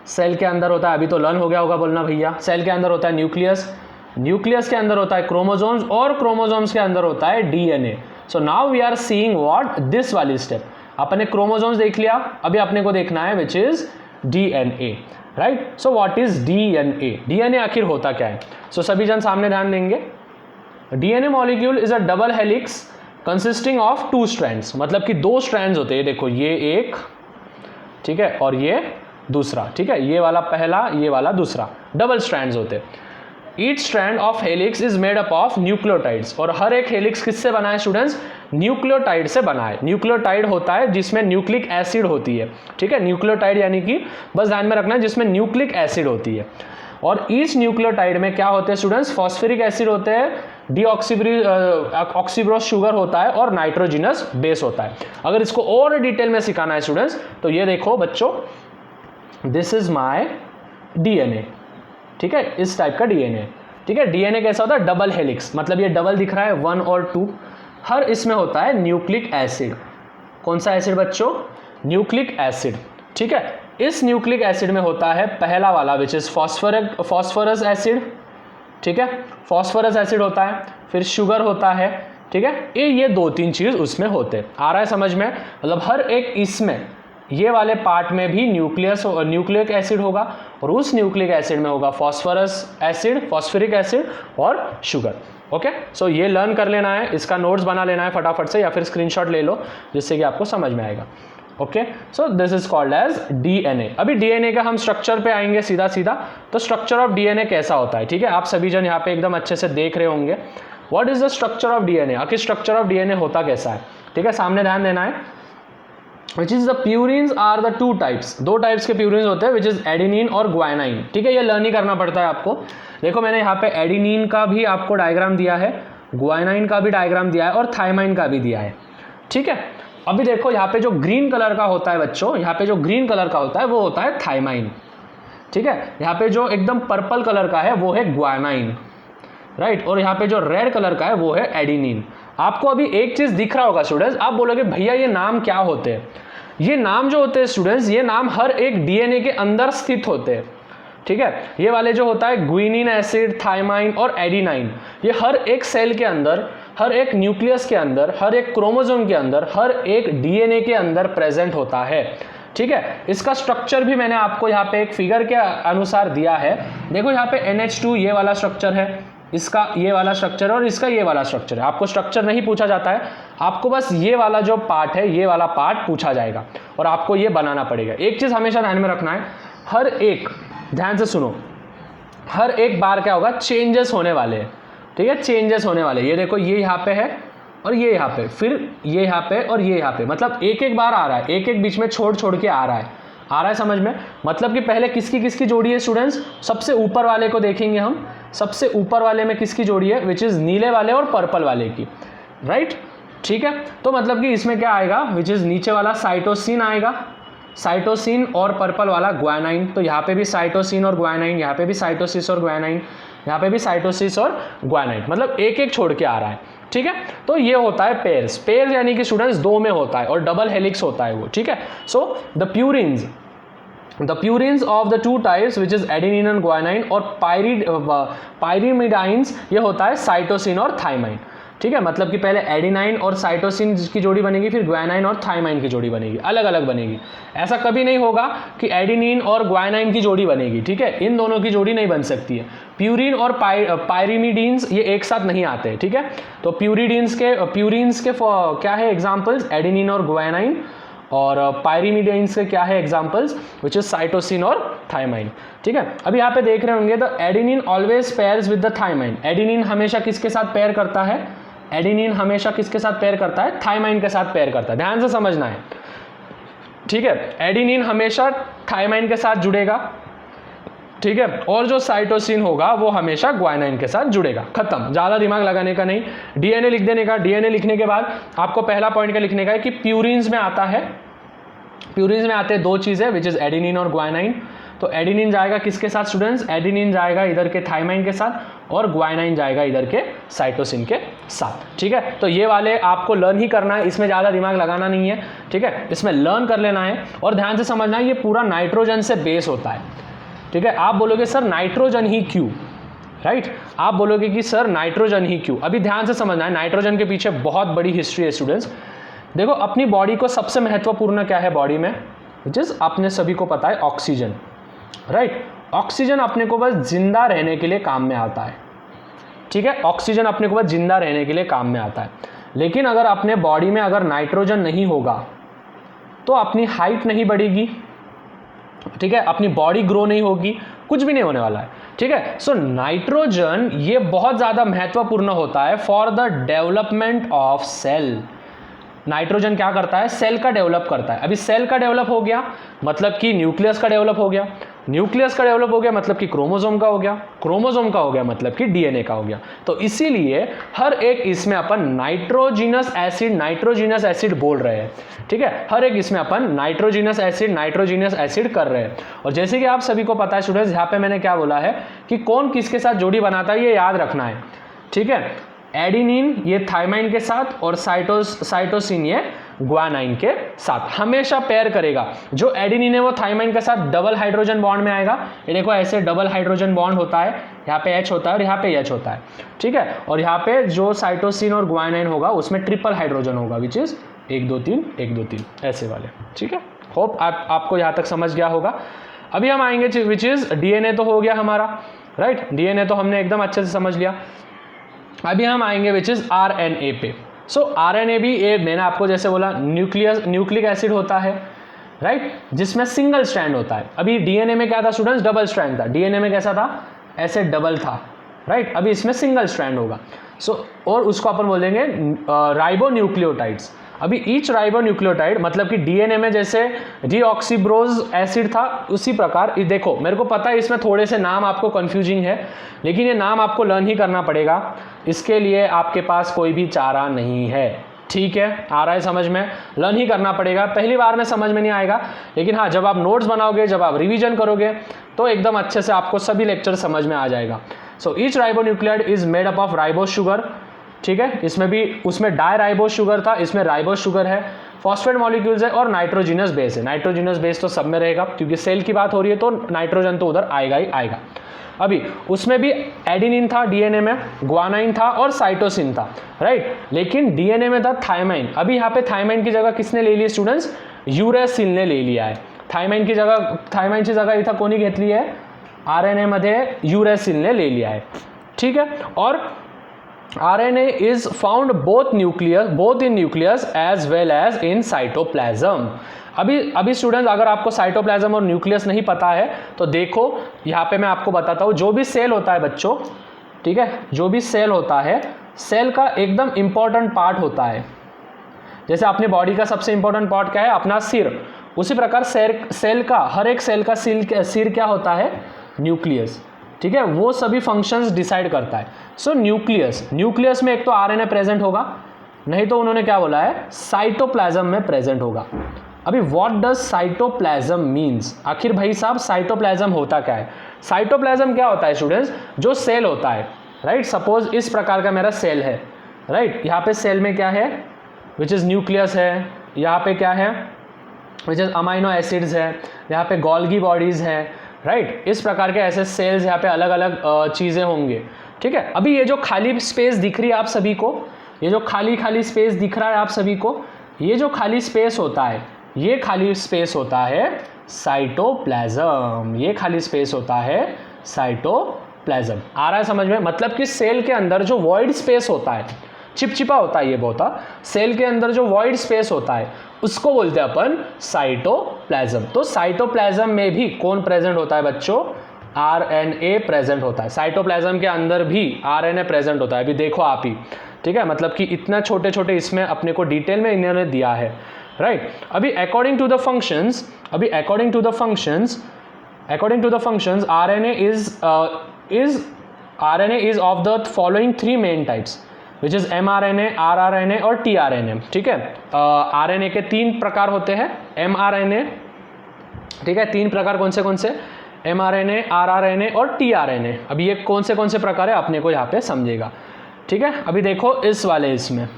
सेल के अंदर होता है, अभी तो लर्न हो गया होगा बोलना भैया। सेल के अंदर होता है न्यूक्लियस, न्यूक्लियस के अंदर होता है क्रोमोसोम्स, और क्रोमोसोम्स के अंदर होता है DNA. So now we are seeing what, this वाली स्टेप। अपने क्रोमोसोम्स देख लिया, अभी अपने को देखना है which is DNA, right. So what is DNA, DNA आखिर होता क्या है। सो सभी जन सामने ध्यान देंगे। DNA molecule is a double helix consisting of 2 strands, मतलब कि 2 स्ट्रैंड्स होते हैं, देखो ये एक, ठीक है, और ये दूसरा, ठीक है, ये वाला पहला, ये वाला दूसरा, डबल स्ट्रैंड्स होते हैं। Each strand of helix is made up of nucleotides, और हर एक हेलिक्स किससे बना है स्टूडेंट्स, न्यूक्लियोटाइड से बना है। न्यूक्लियोटाइड होता है जिसमें न्यूक्लिक एसिड होती है, ठीक है। न्यूक्लियोटाइड यानी कि बस ध्यान में रखना है जिसमें न्यूक्लिक एसिड होती है। और इस न्यूक्लियोटाइड में क्या होते हैं स्टूडेंट्स, फॉस्फेरिक एसिड होते हैं, ऑक्सीब्रोस शुगर होता है और नाइट्रोजिनस बेस होता है। अगर इसको और डिटेल में सिखाना है स्टूडेंट्स तो ये देखो बच्चों, दिस इज माय डीएनए, ठीक है, इस टाइप का डीएनए, ठीक है। डीएनए कैसा होता है, डबल हेलिक्स, मतलब ये डबल दिख रहा है 1 और 2, हर इसमें होता है न्यूक्लिक एसिड। कौन सा एसिड बच्चों, न्यूक्लिक एसिड, ठीक है। इस न्यूक्लिक एसिड में होता है पहला वाला विच इज फॉस्फोरस एसिड, ठीक है, फॉस्फोरस एसिड होता है, फिर शुगर होता है, ठीक है। ये 2-3 चीज उसमें होते हैं। आ रहा है समझ में, मतलब हर एक इसमें ये वाले पार्ट में भी न्यूक्लिक एसिड होगा और उस न्यूक्लिक एसिड में होगा फॉस्फोरस एसिड, फॉस्फोरिक एसिड और शुगर। ओके, सो ये लर्न कर लेना है, इसका नोट्स बना लेना है फटाफट से या फिर स्क्रीनशॉट ले लो जिससे कि आपको समझ में आएगा। Okay, so this is called as DNA. अभी डीएनए का हम स्ट्रक्चर पे आएंगे सीधा सीधा। तो स्ट्रक्चर ऑफ डीएनए कैसा होता है, ठीक है, आप सभी जन यहाँ पे एकदम अच्छे से देख रहे होंगे। What is the structure of DNA, आखिर स्ट्रक्चर ऑफ डीएनए होता कैसा है, ठीक है, सामने ध्यान देना है। Which is the purines are the 2 types, 2 types के प्यूरिन्स होते हैं विच इज एडेनिन और ग्वाइनाइन, ठीक है। ये लर्न ही करना पड़ता है आपको। देखो मैंने यहाँ पे एडेनिन का भी आपको डायग्राम दिया है, ग्वाइनाइन का भी डायग्राम दिया है और थाइमाइन का भी दिया है, ठीक है। अभी देखो यहाँ पे जो ग्रीन कलर का होता है बच्चों, यहाँ पे जो ग्रीन कलर का होता है वो होता है थाइमाइन, ठीक है। यहाँ पे जो एकदम पर्पल कलर का है वो है ग्वाइनाइन, राइट, और यहाँ पे जो रेड कलर का है वो है एडेनिन। आपको अभी एक चीज दिख रहा होगा स्टूडेंट्स, आप बोलोगे भैया ये नाम क्या होते हैं। ये नाम जो होते हैं स्टूडेंट्स, ये नाम हर एक डीएनए के अंदर स्थित होते हैं, ठीक है। ये वाले जो होता है ग्वीनिन एसिड, थाइमाइन और एडिनाइन, ये हर एक सेल के अंदर, हर एक न्यूक्लियस के अंदर, हर एक क्रोमोसोम के अंदर, हर एक डीएनए के अंदर प्रेजेंट होता है, ठीक है। इसका स्ट्रक्चर भी मैंने आपको यहाँ पे एक फिगर के अनुसार दिया है। देखो यहाँ पे NH2 ये वाला स्ट्रक्चर है, इसका ये वाला स्ट्रक्चर और इसका ये वाला स्ट्रक्चर है। आपको स्ट्रक्चर नहीं पूछा जाता है, आपको बस ये वाला जो पार्ट है ये वाला पार्ट पूछा जाएगा और आपको ये बनाना पड़ेगा। एक चीज़ हमेशा ध्यान में रखना है, हर एक, ध्यान से सुनो, हर एक बार क्या होगा, चेंजेस होने वाले हैं, ठीक है, चेंजेस होने वाले। ये देखो ये यहाँ पे है और ये यहाँ पे, फिर ये यहाँ पे और ये यहाँ पे, मतलब एक एक बार आ रहा है, एक एक बीच में छोड़ के आ रहा है समझ में। मतलब कि पहले किसकी किसकी जोड़ी है स्टूडेंट्स, सबसे ऊपर वाले को देखेंगे हम, सबसे ऊपर वाले में किसकी जोड़ी है, विच इज नीले वाले और पर्पल वाले की, राइट, ठीक है। तो मतलब कि इसमें क्या आएगा, विच इज नीचे वाला साइटोसिन आएगा, साइटोसिन और पर्पल वाला ग्वाइनाइन। तो यहाँ पे भी साइटोसिन और ग्वाइनाइन, यहाँ पे भी साइटोसिस और ग्वाइनाइन, यहाँ पे भी साइटोसिस और ग्वाइनाइन, मतलब एक एक छोड़ के आ रहा है, ठीक है। तो ये होता है पेयर्स, पेयर्स यानी कि स्टूडेंट्स 2 में होता है और डबल हेलिक्स होता है वो, ठीक है। So the purines of the 2 types which is adenine and guanine और पायरिमिडाइंस, ये होता है साइटोसिन और थाइमाइन, ठीक है। मतलब कि पहले एडेनाइन और साइटोसिन की जोड़ी बनेगी, फिर ग्वाइनाइन और थाइमाइन की जोड़ी बनेगी, अलग अलग बनेगी। ऐसा कभी नहीं होगा कि एडेनिन और ग्वाइनाइन की जोड़ी बनेगी, ठीक है, इन दोनों की जोड़ी नहीं बन सकती है। प्यूरिन और पायरिमिडीन्स ये एक साथ नहीं आते हैं, ठीक है। तो प्यूरिन्स के क्या है एग्जाम्पल्स, एडेनिन और ग्वाइनाइन, और पायरिमिडाइंस के क्या है एग्जांपल्स, विच इज साइटोसिन और थाइमाइन, ठीक है। अभी यहाँ पे देख रहे होंगे the adenine always pairs with the thymine. Adenine हमेशा किसके साथ पेयर करता है, एडेनिन हमेशा किसके साथ पेयर करता है, थाइमाइन के साथ पेयर करता है, ध्यान से समझना है, ठीक है। एडेनिन हमेशा थाइमाइन के साथ जुड़ेगा, ठीक है, और जो साइटोसिन होगा वो हमेशा ग्वाइनाइन के साथ जुड़ेगा, खत्म, ज़्यादा दिमाग लगाने का नहीं। डीएनए लिख देने का, डीएनए लिखने के बाद आपको पहला पॉइंट क्या लिखने का है कि प्यूरिन्स में आता है, प्यूरिन्स में आते हैं 2 चीज़ें विच इज एडेनिन और ग्वाइनाइन। तो एडेनिन जाएगा किसके साथ स्टूडेंट्स, एडेनिन जाएगा इधर के थाइमाइन के साथ और ग्वाइनाइन जाएगा इधर के साइटोसिन के साथ, ठीक है। तो ये वाले आपको लर्न ही करना है, इसमें ज़्यादा दिमाग लगाना नहीं है, ठीक है, इसमें लर्न कर लेना है और ध्यान से समझना है। ये पूरा नाइट्रोजन से बेस होता है, ठीक है। आप बोलोगे सर नाइट्रोजन ही क्यों, राइट, आप बोलोगे कि सर नाइट्रोजन ही क्यों। अभी ध्यान से समझना है, नाइट्रोजन के पीछे बहुत बड़ी हिस्ट्री है स्टूडेंट्स। देखो अपनी बॉडी को सबसे महत्वपूर्ण क्या है बॉडी में, विच इज अपने सभी को पता है ऑक्सीजन, राइट। ऑक्सीजन अपने को बस जिंदा रहने के लिए काम में आता है, ठीक है, ऑक्सीजन अपने को बस जिंदा रहने के लिए काम में आता है। लेकिन अगर अपने बॉडी में अगर नाइट्रोजन नहीं होगा तो अपनी हाइट नहीं बढ़ेगी, ठीक है, अपनी बॉडी ग्रो नहीं होगी, कुछ भी नहीं होने वाला है, ठीक है। सो नाइट्रोजन ये बहुत ज़्यादा महत्वपूर्ण होता है for the development of cell, nitrogen क्या करता है, सेल का डेवलप करता है। अभी सेल का डेवलप हो गया मतलब कि न्यूक्लियस का डेवलप हो गया, न्यूक्लियस का डेवलप हो गया मतलब कि क्रोमोसोम का हो गया, क्रोमोसोम का हो गया मतलब कि डीएनए का हो गया। तो इसीलिए हर एक इसमें अपन नाइट्रोजिनस एसिड बोल रहे हैं, ठीक है। हर एक इसमें अपन नाइट्रोजिनस एसिड कर रहे हैं। और जैसे कि आप सभी को पता है स्टूडेंट्स, यहाँ पे मैंने क्या बोला है कि कौन किसके साथ जोड़ी बनाता है ये याद रखना है, ठीक है। एडिनिन ये थाइमाइन के साथ और साइटोसिन ये ग्वानाइन के साथ हमेशा पेयर करेगा। जो एडिनिन है वो थाइमाइन के साथ डबल हाइड्रोजन बॉन्ड में आएगा। ये देखो ऐसे डबल हाइड्रोजन बॉन्ड होता है, यहाँ पे H होता है और यहाँ पे H होता है, ठीक है। और यहाँ पे जो साइटोसिन और ग्वानाइन होगा उसमें ट्रिपल हाइड्रोजन होगा, विच इज 1 2 3 1 2 3 ऐसे वाले, ठीक है। होप आपको यहाँ तक समझ गया होगा। अभी हम आएंगे विच इज डीएनए तो हो गया हमारा, राइट। डीएनए तो हमने एकदम अच्छे से समझ लिया। अभी हम आएंगे विच इज आरएनए पे। सो आरएनए भी ये मैंने आपको जैसे बोला न्यूक्लिक एसिड होता है, राइट, जिसमें सिंगल स्ट्रैंड होता है। अभी डीएनए में क्या था स्टूडेंट्स, डबल स्ट्रैंड था। डीएनए में कैसा था, ऐसे डबल था, राइट। अभी इसमें सिंगल स्ट्रैंड होगा। सो और उसको अपन बोलेंगे राइबोन्यूक्लियोटाइड्स। अभी ईच राइबोन्यूक्लियोटाइड मतलब कि डीएनए में जैसे डीऑक्सीब्रोज एसिड था उसी प्रकार देखो, मेरे को पता है इसमें थोड़े से नाम आपको कंफ्यूजिंग है, लेकिन ये नाम आपको लर्न ही करना पड़ेगा। इसके लिए आपके पास कोई भी चारा नहीं है, ठीक है। आ रहा है समझ में, लर्न ही करना पड़ेगा। पहली बार में समझ में नहीं आएगा, लेकिन हाँ जब आप नोट्स बनाओगे, जब आप रिवीजन करोगे तो एकदम अच्छे से आपको सभी लेक्चर समझ में आ जाएगा। So each ribonucleotide is made up of ribose sugar, ठीक है। इसमें भी उसमें डाई राइबोस शुगर था, इसमें राइबोस शुगर है, फॉस्फेट मॉलिक्यूल्स है और नाइट्रोजिनस बेस है। नाइट्रोजिनस बेस तो सब में रहेगा क्योंकि सेल की बात हो रही है तो नाइट्रोजन तो उधर आएगा ही आएगा। अभी उसमें भी एडिनिन था डीएनए में, ग्वानाइन था और साइटोसिन था, राइट। लेकिन डीएनए में था थाइमाइन। अभी यहाँ पे थाइमाइन की जगह किसने ले ली स्टूडेंट्स, यूरेसिल ने ले लिया है। थाइमाइनची जगह इथं कोणी घेतली आहे, आरएनए मध्ये यूरेसिल ने ले लिया है, ठीक है। और RNA is found both in nucleus as well as in cytoplasm। अभी स्टूडेंट्स अगर आपको साइटोप्लाज्म और न्यूक्लियस नहीं पता है तो देखो यहाँ पे मैं आपको बताता हूँ। जो भी सेल होता है बच्चों, ठीक है, जो भी सेल होता है, सेल का एकदम इंपॉर्टेंट पार्ट होता है। जैसे अपनी बॉडी का सबसे इंपॉर्टेंट पार्ट क्या है, अपना सिर, उसी प्रकार सेल का हर एक सेल का सिर क्या होता है, न्यूक्लियस, ठीक है। वो सभी फंक्शंस डिसाइड करता है। सो न्यूक्लियस में एक तो आरएनए प्रेजेंट होगा, नहीं तो उन्होंने क्या बोला है, साइटोप्लाज्म में प्रेजेंट होगा। अभी व्हाट डज साइटोप्लाज्म मीन्स, आखिर भाई साहब साइटोप्लाज्म होता क्या है। साइटोप्लाज्म क्या होता है स्टूडेंट्स, जो सेल होता है, राइट। सपोज इस प्रकार का मेरा सेल है, राइट। यहाँ पे सेल में क्या है, विच इज न्यूक्लियस है, यहाँ पे क्या है, विच इज अमाइनो एसिड्स है, यहाँ पे गोल्गी बॉडीज है, राइट। इस प्रकार के ऐसे सेल्स यहाँ पे अलग अलग चीज़ें होंगे, ठीक है। अभी ये जो खाली स्पेस दिख रही है आप सभी को, ये जो खाली स्पेस दिख रहा है आप सभी को, ये जो खाली स्पेस होता है, ये खाली स्पेस होता है साइटोप्लाज्म। ये खाली स्पेस होता है साइटोप्लाज्म। आ रहा है समझ में, मतलब कि सेल के अंदर जो वॉइड स्पेस होता है, चिपचिपा होता है ये बहुत, सेल के अंदर जो वॉइड स्पेस होता है उसको बोलते हैं अपन साइटोप्लाज्म। तो साइटोप्लाज्म में भी कौन प्रेजेंट होता है बच्चों, आरएनए प्रेजेंट होता है। साइटोप्लाज्म के अंदर भी आरएनए प्रेजेंट होता है। अभी देखो आप ही, ठीक है, मतलब कि इतना छोटे छोटे इसमें अपने को डिटेल में इन्होंने दिया है, राइट। अभी according to the functions RNA is of the following 3 main types, which is mRNA, rRNA और tRNA, ठीक है। आरएनए के 3 प्रकार होते हैं, mRNA, ठीक है। 3 प्रकार कौन से, mRNA, rRNA और tRNA। अभी ये कौन से प्रकार है अपने को यहाँ पे समझेगा, ठीक है। अभी देखो इस वाले, इसमें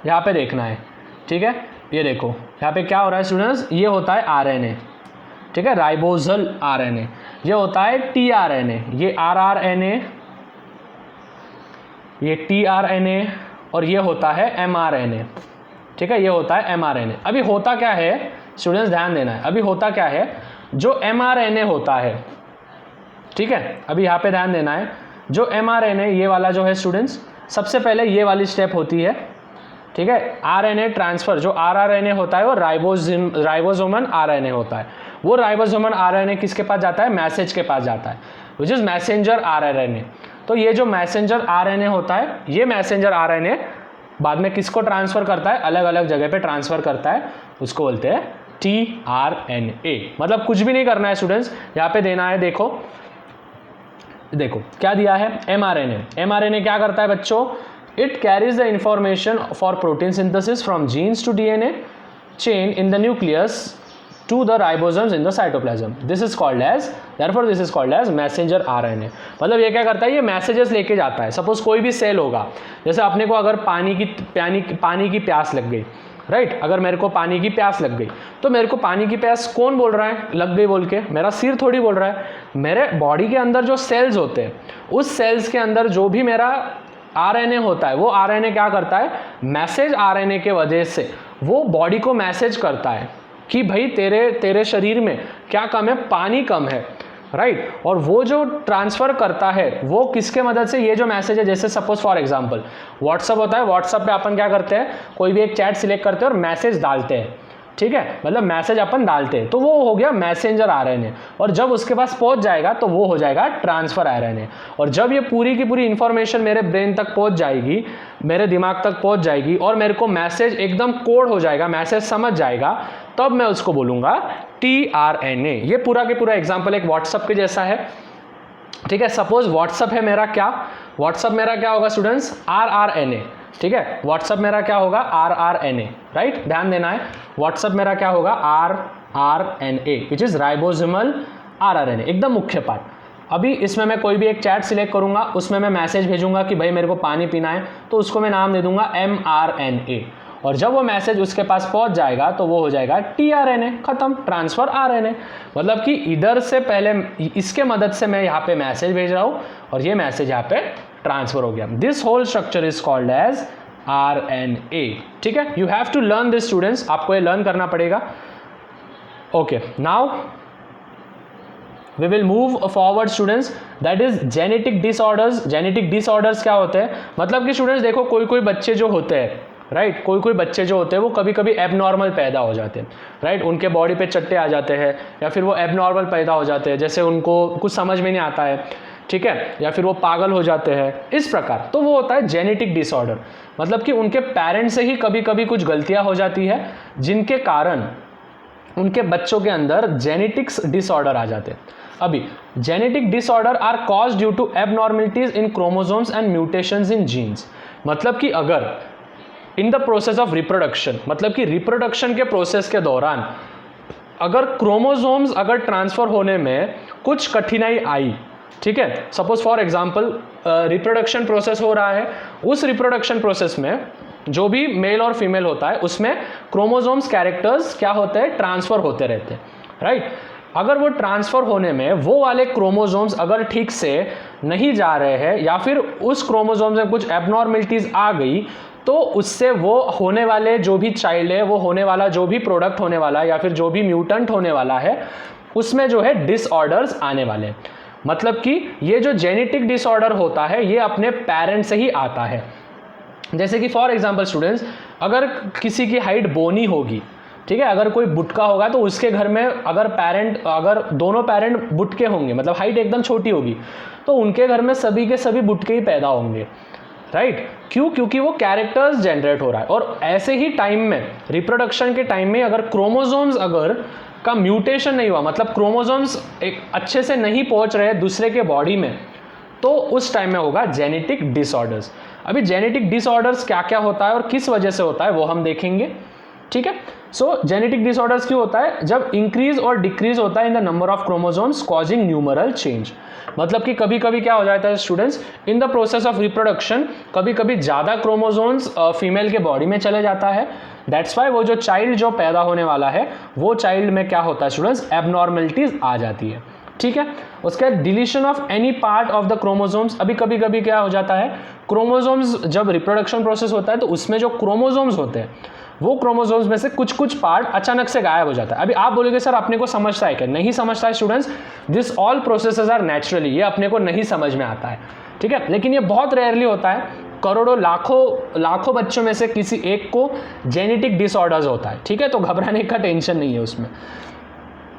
यहाँ पे देखना है, ठीक है। ये देखो यहाँ पे क्या हो रहा है स्टूडेंट्स, ये होता है RNA, ठीक है, राइबोजल RNA। ये होता है tRNA, ये rRNA, ये tRNA और ये होता है mRNA, ठीक है। ये होता है mRNA। अभी होता क्या है स्टूडेंट्स, ध्यान देना है। अभी होता क्या है, जो mRNA होता है, ठीक है, अभी यहाँ पे ध्यान देना है। जो mRNA ये वाला जो है स्टूडेंट्स, सबसे पहले ये वाली स्टेप होती है, ठीक है। RNA ट्रांसफर, जो rRNA होता है वो राइबोसोमल RNA होता है। वो राइबोसोमल RNA किसके पास जाता है, मैसेज के पास जाता है, विच इज मैसेंजर RNA। तो ये जो मैसेंजर RNA होता है, ये मैसेंजर RNA बाद में किसको ट्रांसफ़र करता है, अलग अलग जगह पे ट्रांसफ़र करता है, उसको बोलते हैं tRNA। मतलब कुछ भी नहीं करना है स्टूडेंट्स, यहाँ पे देना है, देखो क्या दिया है, mRNA क्या करता है बच्चों, it carries the information for protein synthesis from genes to DNA chain in the nucleus to the ribosomes in the cytoplasm. This is called as, therefore this is called as messenger RNA। मतलब ये क्या करता है, ये messages लेके जाता है। Suppose कोई भी सेल होगा, जैसे अपने को अगर पानी की प्यास लग गई, राइट, अगर मेरे को पानी की प्यास लग गई तो मेरे को पानी की प्यास कौन बोल रहा है, लग गई बोल के, मेरा सिर थोड़ी बोल रहा है। मेरे बॉडी के अंदर जो सेल्स होते हैं, उस सेल्स के अंदर जो भी मेरा RNA होता है, वो RNA क्या करता है, मैसेज RNA के वजह से वो बॉडी को मैसेज करता है कि भाई तेरे शरीर में क्या कम है, पानी कम है, राइट। और वो जो ट्रांसफ़र करता है वो किसके मदद से, ये जो मैसेज है, जैसे सपोज फॉर एग्जांपल व्हाट्सअप होता है, व्हाट्सअप पे अपन क्या करते हैं, कोई भी एक चैट सिलेक्ट करते हैं और मैसेज डालते हैं, ठीक है, मतलब मैसेज अपन डालते हैं, तो वो हो गया मैसेंजर RNA। और जब उसके पास पहुंच जाएगा तो वो हो जाएगा ट्रांसफ़र RNA। और जब ये पूरी की पूरी इंफॉर्मेशन मेरे ब्रेन तक पहुंच जाएगी, मेरे दिमाग तक पहुंच जाएगी और मेरे को मैसेज एकदम कोड हो जाएगा, मैसेज समझ जाएगा, तब मैं उसको बोलूँगा tRNA। ये पूरा के पूरा एग्जाम्पल एक व्हाट्सअप के जैसा है, ठीक है। सपोज व्हाट्सअप है मेरा क्या, व्हाट्सअप मेरा क्या होगा स्टूडेंट्स, RRNA, ठीक है। व्हाट्सअप मेरा क्या होगा, RRNA, राइट, ध्यान देना है। व्हाट्सअप मेरा क्या होगा, RRNA which is ribosomal RRNA, एकदम मुख्य पार्ट। अभी इसमें मैं कोई भी एक चैट सिलेक्ट करूंगा, उसमें मैं मैसेज भेजूंगा कि भाई मेरे को पानी पीना है, तो उसको मैं नाम दे दूंगा mRNA। और जब वो मैसेज उसके पास पहुंच जाएगा तो वो हो जाएगा tRNA, खत्म, ट्रांसफर RNA। मतलब कि इधर से पहले इसके मदद से मैं यहाँ पे मैसेज भेज रहा हूँ और ये मैसेज यहाँ पे ट्रांसफर हो गया। This whole structure is called as RNA, ठीक है। You have to learn this students, आपको ये लर्न करना पड़ेगा। Okay, now we will move forward students, that is genetic disorders. Genetic disorders क्या होते हैं, मतलब कि स्टूडेंट्स देखो, कोई बच्चे जो होते हैं, राइट, कोई बच्चे जो होते हैं वो कभी कभी एबनॉर्मल पैदा हो जाते हैं, राइट, उनके बॉडी पे चट्टे आ जाते हैं या फिर वो एबनॉर्मल पैदा हो जाते हैं, जैसे उनको कुछ समझ में नहीं आता है, ठीक है, या फिर वो पागल हो जाते हैं, इस प्रकार। तो वो होता है जेनेटिक डिसऑर्डर। मतलब कि उनके पेरेंट्स से ही कभी कभी कुछ गलतियां हो जाती है जिनके कारण उनके बच्चों के अंदर जेनेटिक्स डिसऑर्डर आ जाते हैं। अभी genetic disorder are caused due to abnormalities in chromosomes and mutations in genes. मतलब कि अगर in the process of reproduction, मतलब कि रिप्रोडक्शन के प्रोसेस के दौरान अगर क्रोमोसोम्स अगर ट्रांसफर होने में कुछ कठिनाई आई, ठीक है, suppose for example reproduction process हो रहा है, उस रिप्रोडक्शन प्रोसेस में जो भी मेल और फीमेल होता है उसमें क्रोमोसोम्स कैरेक्टर्स क्या होते हैं, ट्रांसफर होते रहते हैं, राइट। अगर वो ट्रांसफर होने में वो वाले क्रोमोसोम्स अगर ठीक से नहीं जा रहे हैं या फिर उस क्रोमोसोम्स में कुछ एबनॉर्मलिटीज आ गई, तो उससे वो होने वाले जो भी चाइल्ड है, वो होने वाला जो भी प्रोडक्ट होने वाला है या फिर जो भी म्यूटेंट होने वाला है, उसमें जो है डिसऑर्डर्स आने वाले। मतलब कि ये जो जेनेटिक डिसऑर्डर होता है ये अपने पेरेंट्स से ही आता है। जैसे कि फॉर एग्जांपल स्टूडेंट्स, अगर किसी की हाइट बोनी होगी, ठीक है, अगर कोई बुटका होगा तो उसके घर में अगर दोनों पेरेंट बुटके होंगे, मतलब हाइट एकदम छोटी होगी, तो उनके घर में सभी के सभी बुटके ही पैदा होंगे, राइट। क्यों? क्योंकि वो कैरेक्टर्स जनरेट हो रहा है। और ऐसे ही टाइम में, रिप्रोडक्शन के टाइम में, अगर क्रोमोसोम्स अगर का म्यूटेशन नहीं हुआ, मतलब क्रोमोसोम्स एक अच्छे से नहीं पहुंच रहे दूसरे के बॉडी में, तो उस टाइम में होगा जेनेटिक डिसऑर्डर्स। अभी जेनेटिक डिसऑर्डर्स क्या क्या होता है और किस वजह से होता है वो हम देखेंगे, ठीक है। सो जेनेटिक डिसऑर्डर्स क्यों होता है, जब इंक्रीज और डिक्रीज होता है in the number of chromosomes causing numeral change. मतलब कि कभी कभी क्या हो जाता है students, in the process of reproduction कभी कभी ज़्यादा क्रोमोसोम्स फीमेल के बॉडी में चले जाता है। दैट्स वाई वो जो चाइल्ड जो पैदा होने वाला है, वो चाइल्ड में क्या होता है स्टूडेंट्स, एबनॉर्मलिटीज आ जाती है, ठीक है। उसके बाद deletion of any part of the chromosomes. अभी कभी कभी क्या हो जाता है, क्रोमोसोम्स जब रिप्रोडक्शन प्रोसेस होता है तो उसमें जो क्रोमोसोम्स होते हैं, वो क्रोमोसोम्स में से कुछ पार्ट अचानक से गायब हो जाता है। अभी आप बोलोगे सर अपने को समझता है क्या? नहीं समझता है students. This all processes are naturally, ये अपने को नहीं समझ में आता है, ठीक है। लेकिन ये बहुत रेयरली होता है, करोड़ों लाखों बच्चों में से किसी एक को जेनेटिक डिसऑर्डर्स होता है, ठीक है। तो घबराने का टेंशन नहीं है उसमें।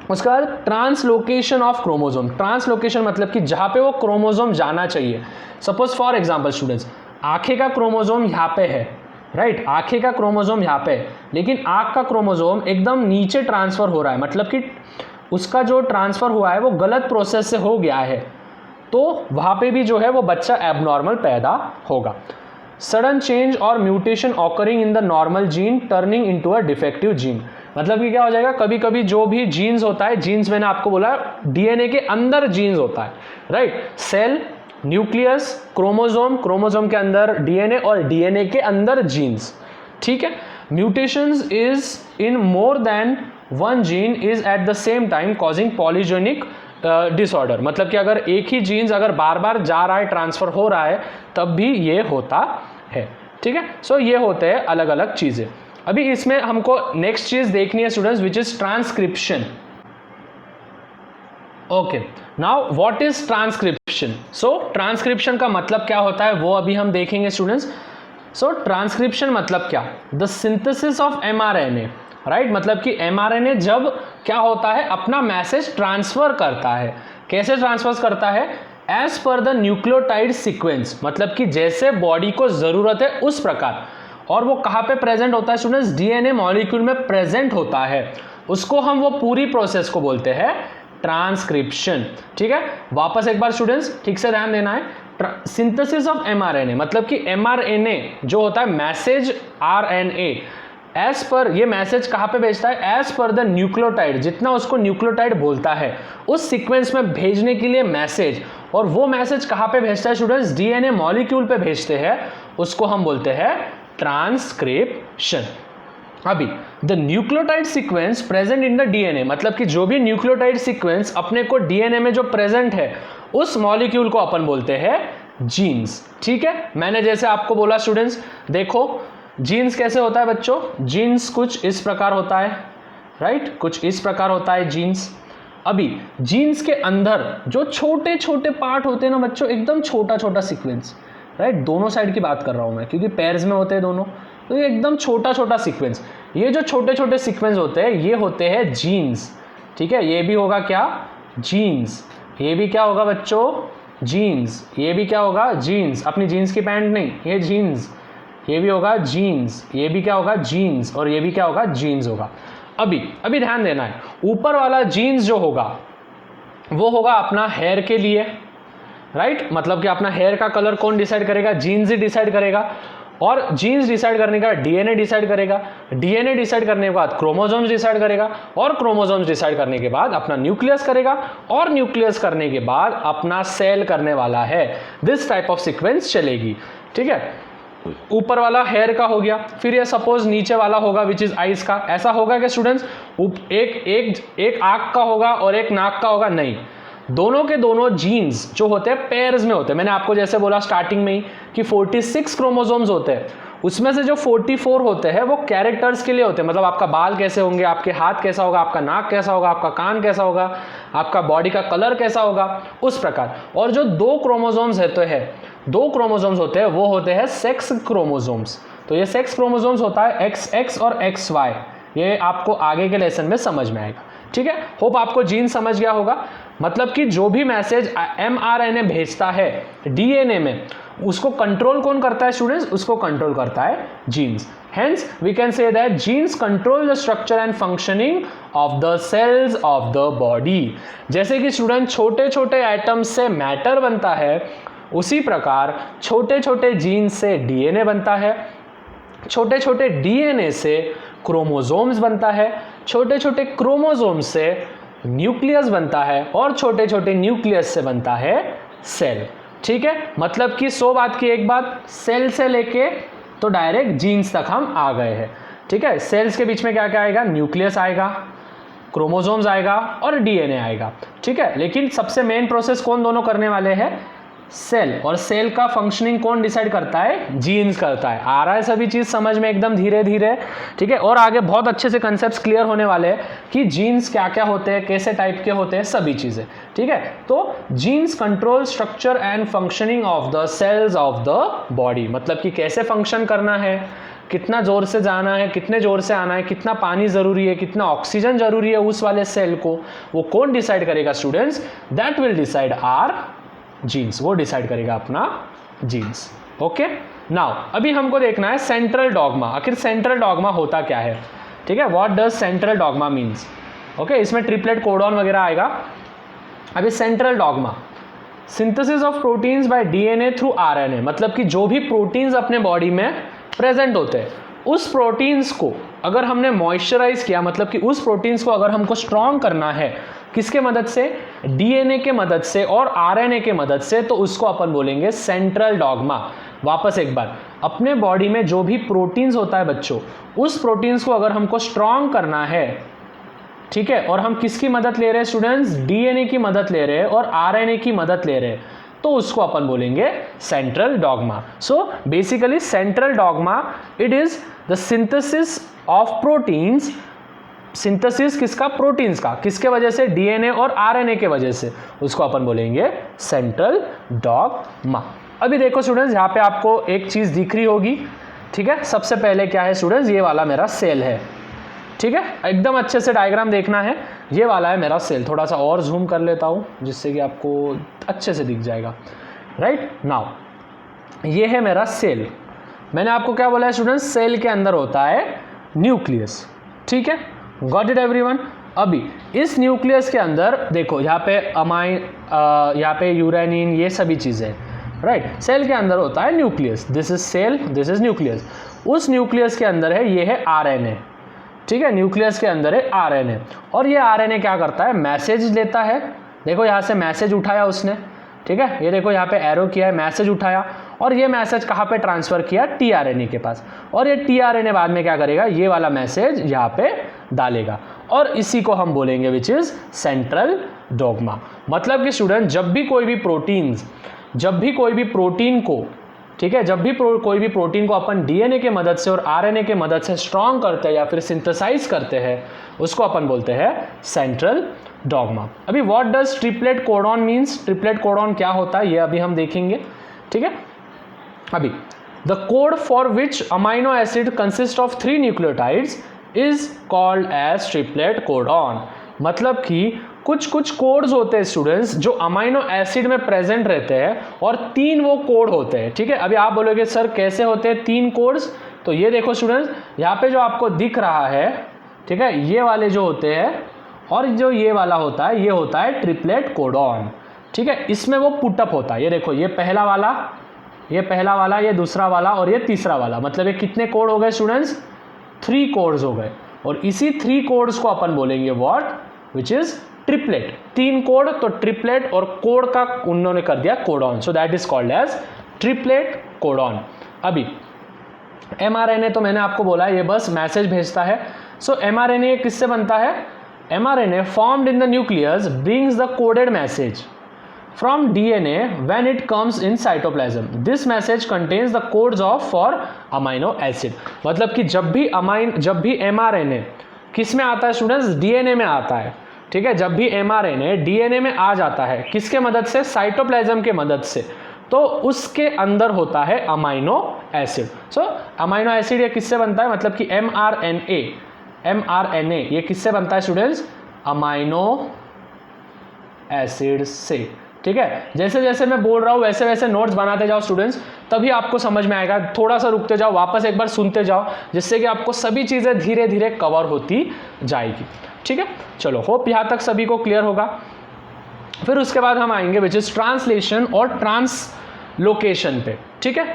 उसके बाद ट्रांसलोकेशन ऑफ क्रोमोसोम। ट्रांसलोकेशन मतलब कि जहाँ पे वो क्रोमोसोम जाना चाहिए। सपोज फॉर एग्जांपल स्टूडेंट्स, आंखें का क्रोमोसोम यहाँ पे है, राइट, आंखें का क्रोमोसोम यहाँ पे, लेकिन आँख का क्रोमोसोम एकदम नीचे ट्रांसफर हो रहा है, मतलब कि उसका जो ट्रांसफर हुआ है वो गलत प्रोसेस से हो गया है, तो वहाँ पे भी जो है वो बच्चा एबनॉर्मल पैदा होगा। सडन चेंज और mutation occurring in the normal gene turning into a defective gene, मतलब कि क्या हो जाएगा, कभी कभी जो भी जीन्स होता है, जीन्स मैंने आपको बोला डीएनए के अंदर जीन्स होता है, right, cell, nucleus, chromosome, chromosome के अंदर डीएनए और डीएनए के अंदर जीन्स, ठीक है। Mutations is in more than one gene is at the same time causing polygenic disorder, मतलब कि अगर एक ही जीन्स अगर बार बार जा रहा है, ट्रांसफर हो रहा है, तब भी ये होता है, ठीक है। सो ये होते हैं अलग अलग चीज़ें। अभी इसमें हमको नेक्स्ट चीज़ देखनी है students, which is transcription. Okay, now what is transcription? So transcription का मतलब क्या होता है वो अभी हम देखेंगे स्टूडेंट्स। सो ट्रांसक्रिप्शन मतलब क्या, the synthesis of mRNA, right, मतलब कि एमआरएनए जब क्या होता है, अपना मैसेज ट्रांसफर करता है। कैसे ट्रांसफर करता है? As per the nucleotide sequence, मतलब कि जैसे बॉडी को जरूरत है उस प्रकार। और वो कहाँ पे प्रेजेंट होता है स्टूडेंट्स? डीएनए मॉलिक्यूल में प्रेजेंट होता है, उसको हम वो पूरी प्रोसेस को बोलते हैं ट्रांसक्रिप्शन, ठीक है। वापस एक बार स्टूडेंट्स ठीक से ध्यान देना है, सिंथेसिस ऑफ एमआरएनए मतलब कि एमआरएनए जो होता है मैसेज आरएनए, एज पर ये मैसेज कहाँ पे भेजता है? एज पर द न्यूक्लियोटाइड, जितना उसको न्यूक्लियोटाइड बोलता है उस सीक्वेंस में भेजने के लिए मैसेज। और वो मैसेज कहाँ पे भेजता है स्टूडेंट्स? डीएनए मॉलिक्यूल पे भेजते हैं, उसको हम बोलते हैं ट्रांसक्रिप्शन। अभी the nucleotide sequence present in the DNA, मतलब कि जो भी न्यूक्लियोटाइड सीक्वेंस अपने को डीएनए में जो प्रेजेंट है उस मॉलिक्यूल को अपन बोलते हैं जीन्स, ठीक है। मैंने जैसे आपको बोला स्टूडेंट्स, देखो जीन्स कैसे होता है बच्चों, जीन्स कुछ इस प्रकार होता है, राइट, कुछ इस प्रकार होता है जीन्स। अभी जीन्स के अंदर जो छोटे छोटे पार्ट होते हैं ना बच्चों, एकदम छोटा छोटा सीक्वेंस, राइट, दोनों साइड की बात कर रहा हूं मैं क्योंकि पेयर्स में होते हैं दोनों, तो ये एकदम छोटा छोटा सीक्वेंस, ये जो छोटे छोटे सीक्वेंस होते हैं ये होते हैं जीन्स, ठीक है। ये भी होगा क्या? जीन्स। ये भी क्या होगा बच्चों? जीन्स। ये भी क्या होगा? जीन्स। अपनी जीन्स की पैंट नहीं, ये जीन्स। ये भी होगा जीन्स। ये भी क्या होगा? जीन्स। और ये भी क्या होगा? जीन्स होगा। अभी ध्यान देना है, ऊपर वाला जीन्स जो होगा वो होगा अपना हेयर के लिए, राइट, मतलब कि अपना हेयर का कलर कौन डिसाइड करेगा? जीन्स ही डिसाइड करेगा। और जीन्स डिसाइड करने का डीएनए डिसाइड करेगा, डीएनए डिसाइड करने के बाद क्रोमोसोम्स डिसाइड करेगा, और क्रोमोसोम्स डिसाइड करने के बाद अपना न्यूक्लियस करेगा, और न्यूक्लियस करने के बाद अपना सेल करने वाला है। दिस टाइप ऑफ सीक्वेंस चलेगी, ठीक है। ऊपर वाला हेयर का हो गया, फिर ये सपोज नीचे वाला होगा विच इज आईज का। ऐसा होगा कि स्टूडेंट्स एक आंख का होगा और एक नाक का होगा? नहीं, दोनों के दोनों जीन्स जो होते हैं पेयर्स में होते हैं। मैंने आपको जैसे बोला स्टार्टिंग में ही कि 46 क्रोमोसोम्स होते हैं, उसमें से जो 44 होते हैं वो कैरेक्टर्स के लिए होते हैं, मतलब आपका बाल कैसे होंगे, आपके हाथ कैसा होगा, आपका नाक कैसा होगा, आपका कान कैसा होगा, आपका बॉडी का कलर कैसा होगा, उस प्रकार। और जो 2 क्रोमोसोम्स होते हैं वो होते हैं सेक्स क्रोमोसोम्स। तो ये सेक्स क्रोमोसोम्स होता है XX और XY, ये आपको आगे के लेसन में समझ में आएगा, ठीक है। होप आपको जीन समझ गया होगा। मतलब कि जो भी मैसेज mRNA भेजता है डीएनए में, उसको कंट्रोल कौन करता है स्टूडेंट्स? उसको कंट्रोल करता है genes. Hence we can say that genes control the structure and functioning of the cells of the body. जैसे कि स्टूडेंट छोटे छोटे एटम्स से मैटर बनता है, उसी प्रकार छोटे छोटे जीन्स से डीएनए बनता है, छोटे छोटे डीएनए से क्रोमोसोम्स बनता है, छोटे छोटे क्रोमोसोम्स से न्यूक्लियस बनता है, और छोटे छोटे न्यूक्लियस से बनता है सेल, ठीक है। मतलब कि 100 बात की एक बात, सेल से लेके तो डायरेक्ट जीन्स तक हम आ गए हैं, ठीक है। सेल्स के बीच में क्या क्या आएगा? न्यूक्लियस आएगा, क्रोमोसोम्स आएगा और डीएनए आएगा, ठीक है। लेकिन सबसे मेन प्रोसेस कौन दोनों करने वाले हैं? सेल। और सेल का फंक्शनिंग कौन डिसाइड करता है? जीन्स करता है। आ रहा है सभी चीज समझ में एकदम धीरे धीरे, ठीक है। और आगे बहुत अच्छे से कंसेप्ट्स क्लियर होने वाले हैं कि जीन्स क्या क्या होते हैं, कैसे टाइप के होते हैं, सभी चीजें, ठीक है। तो genes control structure and functioning of the cells of the body, मतलब कि कैसे फंक्शन करना है, कितना जोर से जाना है, कितने जोर से आना है, कितना पानी जरूरी है, कितना ऑक्सीजन जरूरी है उस वाले सेल को, वो कौन डिसाइड करेगा students? That will decide are genes, वो डिसाइड करेगा अपना जीन्स, ओके। नाउ अभी हमको देखना है सेंट्रल डॉगमा, आखिर सेंट्रल डॉगमा होता क्या है, ठीक है, what does central dogma means. Okay, इसमें ट्रिपलेट कोडॉन वगैरह आएगा। अभी central dogma, synthesis of proteins by DNA through RNA, मतलब कि जो भी प्रोटीन्स अपने बॉडी में प्रेजेंट होते हैं उस प्रोटीन्स को अगर हमने मॉइस्चराइज किया, मतलब कि उस प्रोटीन्स को अगर हमको स्ट्रॉन्ग करना है किसके मदद से, डीएनए के मदद से और आरएनए के मदद से, तो उसको अपन बोलेंगे सेंट्रल डॉगमा। वापस एक बार, अपने बॉडी में जो भी प्रोटीन्स होता है बच्चों, उस प्रोटीन्स को अगर हमको स्ट्रॉन्ग करना है, ठीक है, और हम किसकी मदद ले रहे हैं स्टूडेंट्स, डीएनए की मदद ले रहे हैं और आरएनए की मदद ले रहे हैं, तो उसको अपन बोलेंगे central dogma. So basically central dogma it is the synthesis of proteins, synthesis किसका, प्रोटीन्स का, किसके वजह से, डीएनए और आरएनए के वजह से, उसको अपन बोलेंगे सेंट्रल डॉगमा। अभी देखो स्टूडेंट्स, यहाँ पे आपको एक चीज दिख रही होगी, ठीक है, सबसे पहले क्या है स्टूडेंट्स, ये वाला मेरा सेल है, ठीक है, एकदम अच्छे से डायग्राम देखना है, ये वाला है मेरा सेल। थोड़ा सा और जूम कर लेता हूँ जिससे कि आपको अच्छे से दिख जाएगा। राइट नाउ ये है मेरा सेल। मैंने आपको क्या बोला है स्टूडेंट्स, सेल के अंदर होता है न्यूक्लियस, ठीक है, गॉट इट एवरीवन। अभी इस न्यूक्लियस के अंदर देखो, यहाँ पे अमाइन, यहाँ पे यूरेनिन, ये सभी चीज़ें, राइट। सेल के अंदर होता है nucleus, this is cell, this is nucleus. उस न्यूक्लियस के अंदर है, ये है आरएनए, ठीक है, न्यूक्लियस के अंदर है आरएनए। और ये आरएनए क्या करता है, मैसेज लेता है, देखो यहाँ से मैसेज उठाया उसने, ठीक है, ये देखो यहाँ पे एरो किया है, मैसेज उठाया, और ये मैसेज कहाँ पे ट्रांसफर किया, टीआरएनए के पास, और ये टीआरएनए बाद में क्या करेगा, ये वाला मैसेज यहाँ पे डालेगा, और इसी को हम बोलेंगे विच इज सेंट्रल डॉगमा। मतलब कि स्टूडेंट जब भी कोई भी प्रोटीन्स, जब भी कोई भी प्रोटीन को, ठीक है, जब भी कोई भी प्रोटीन को अपन डीएनए के मदद से और आरएनए के मदद से स्ट्रॉन्ग करते हैं या फिर सिंथेसाइज करते हैं, उसको अपन बोलते हैं सेंट्रल डॉगमा। अभी what does triplet codon means, triplet codon क्या होता है ये अभी हम देखेंगे, ठीक है। अभी the code for which amino acid consist of 3 nucleotides is called as triplet codon. मतलब कि कुछ कुछ कोड्स होते हैं स्टूडेंट्स जो अमाइनो एसिड में प्रेजेंट रहते हैं और 3 वो कोड होते हैं, ठीक है। अभी आप बोलोगे सर कैसे होते हैं 3 कोड्स, तो ये देखो स्टूडेंट्स, यहाँ पे जो आपको दिख रहा है, ठीक है, ये वाले जो होते हैं और जो ये वाला होता है, ये होता है ट्रिपलेट कोडॉन, ठीक है। इसमें वो पुटअप होता है, ये देखो, ये पहला वाला, ये पहला वाला, ये दूसरा वाला और ये तीसरा वाला, मतलब ये कितने कोड हो गए स्टूडेंट्स, 3 कोड्स हो गए। और इसी 3 कोड्स को अपन बोलेंगे what, which is triplet. 3 code, तो ट्रिपलेट और कोड का उन्होंने कर दिया codon, so that is called as triplet codon. अभी एमआरएनए तो मैंने आपको बोला ये बस मैसेज भेजता है। सो एमआरएनए किससे बनता है, mRNA formed in the nucleus brings the coded message from DNA when it comes in cytoplasm. This message contains the codes of for amino acid. मतलब कि जब भी mRNA किस में आता है स्टूडेंट्स, DNA में आता है, ठीक है। जब भी mRNA DNA में आ जाता है, किसके मदद से, साइटोप्लाज्म के मदद से, तो उसके अंदर होता है अमाइनो एसिड। सो अमाइनो एसिड ये किससे बनता है, मतलब कि mRNA ये किससे बनता है स्टूडेंट्स, अमाइनो एसिड से, ठीक है। जैसे जैसे मैं बोल रहा हूँ वैसे वैसे नोट्स बनाते जाओ स्टूडेंट्स, तभी आपको समझ में आएगा। थोड़ा सा रुकते जाओ, वापस एक बार सुनते जाओ, जिससे कि आपको सभी चीज़ें धीरे धीरे कवर होती जाएगी, ठीक है। चलो, होप यहाँ तक सभी को क्लियर होगा। फिर उसके बाद हम आएंगे विच इज ट्रांसलेशन और ट्रांसलोकेशन पे, ठीक है।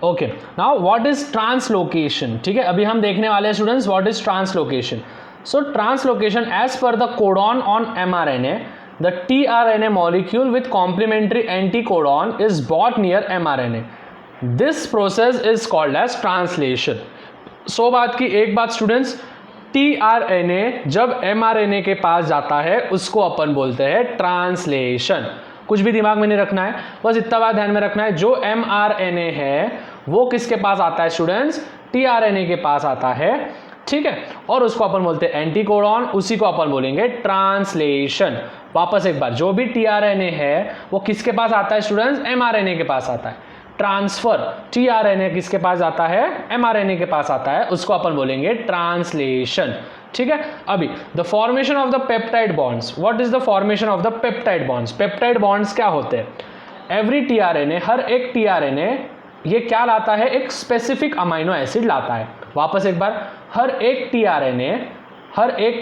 Okay, now what is translocation, ठीक है। अभी हम देखने वाले हैं students what is translocation. So translocation as per the codon on mRNA, the tRNA molecule with complementary anticodon is brought near mRNA. This process is called as translation. सो बात की एक बात स्टूडेंट्स, tRNA जब mRNA के पास जाता है उसको अपन बोलते हैं ट्रांसलेशन। कुछ भी दिमाग में नहीं रखना है, बस इतना बात ध्यान में रखना है, जो mRNA है वो किसके पास आता है स्टूडेंट्स, tRNA के पास आता है, ठीक है। और उसको अपन बोलते हैं एंटीकोडॉन, उसी को अपन बोलेंगे ट्रांसलेशन। वापस एक बार, जो भी टीआरएनए है वो किसके पास आता है स्टूडेंट्स, एमआरएनए के पास आता है। ट्रांसफर टीआरएनए किसके पास आता है, एमआरएनए के पास आता है, उसको अपन बोलेंगे ट्रांसलेशन, ठीक है। अभी the formation of the peptide bonds, what is the formation of the peptide bonds. Peptide bonds क्या होते हैं, एवरी टीआरएनए, हर एक टीआरएनए ये क्या लाता है, एक स्पेसिफिक अमाइनो एसिड लाता है। वापस एक बार, हर एक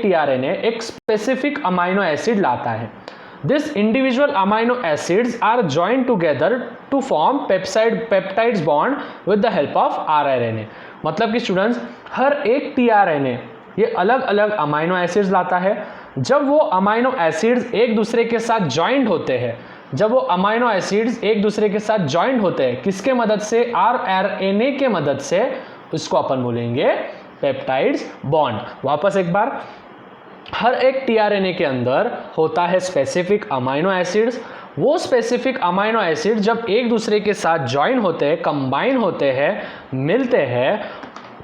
टीआरएनए एक स्पेसिफिक अमाइनो एसिड लाता है। This individual amino acids are joined together to form peptides bond with the help of rRNA. मतलब कि स्टूडेंट्स, हर एक टीआरएनए ये अलग अलग अमाइनो एसिड्स लाता है। जब वो अमाइनो एसिड्स एक दूसरे के साथ जॉइंट होते हैं, किसके मदद से, आरआरएनए के मदद से, उसको अपन बोलेंगे पेप्टाइड्स बॉन्ड। वापस एक बार, हर एक टीआरएनए के अंदर होता है स्पेसिफिक अमाइनो एसिड्स। वो स्पेसिफिक अमाइनो एसिड जब एक दूसरे के साथ ज्वाइन होते हैं, कंबाइन होते हैं, मिलते हैं,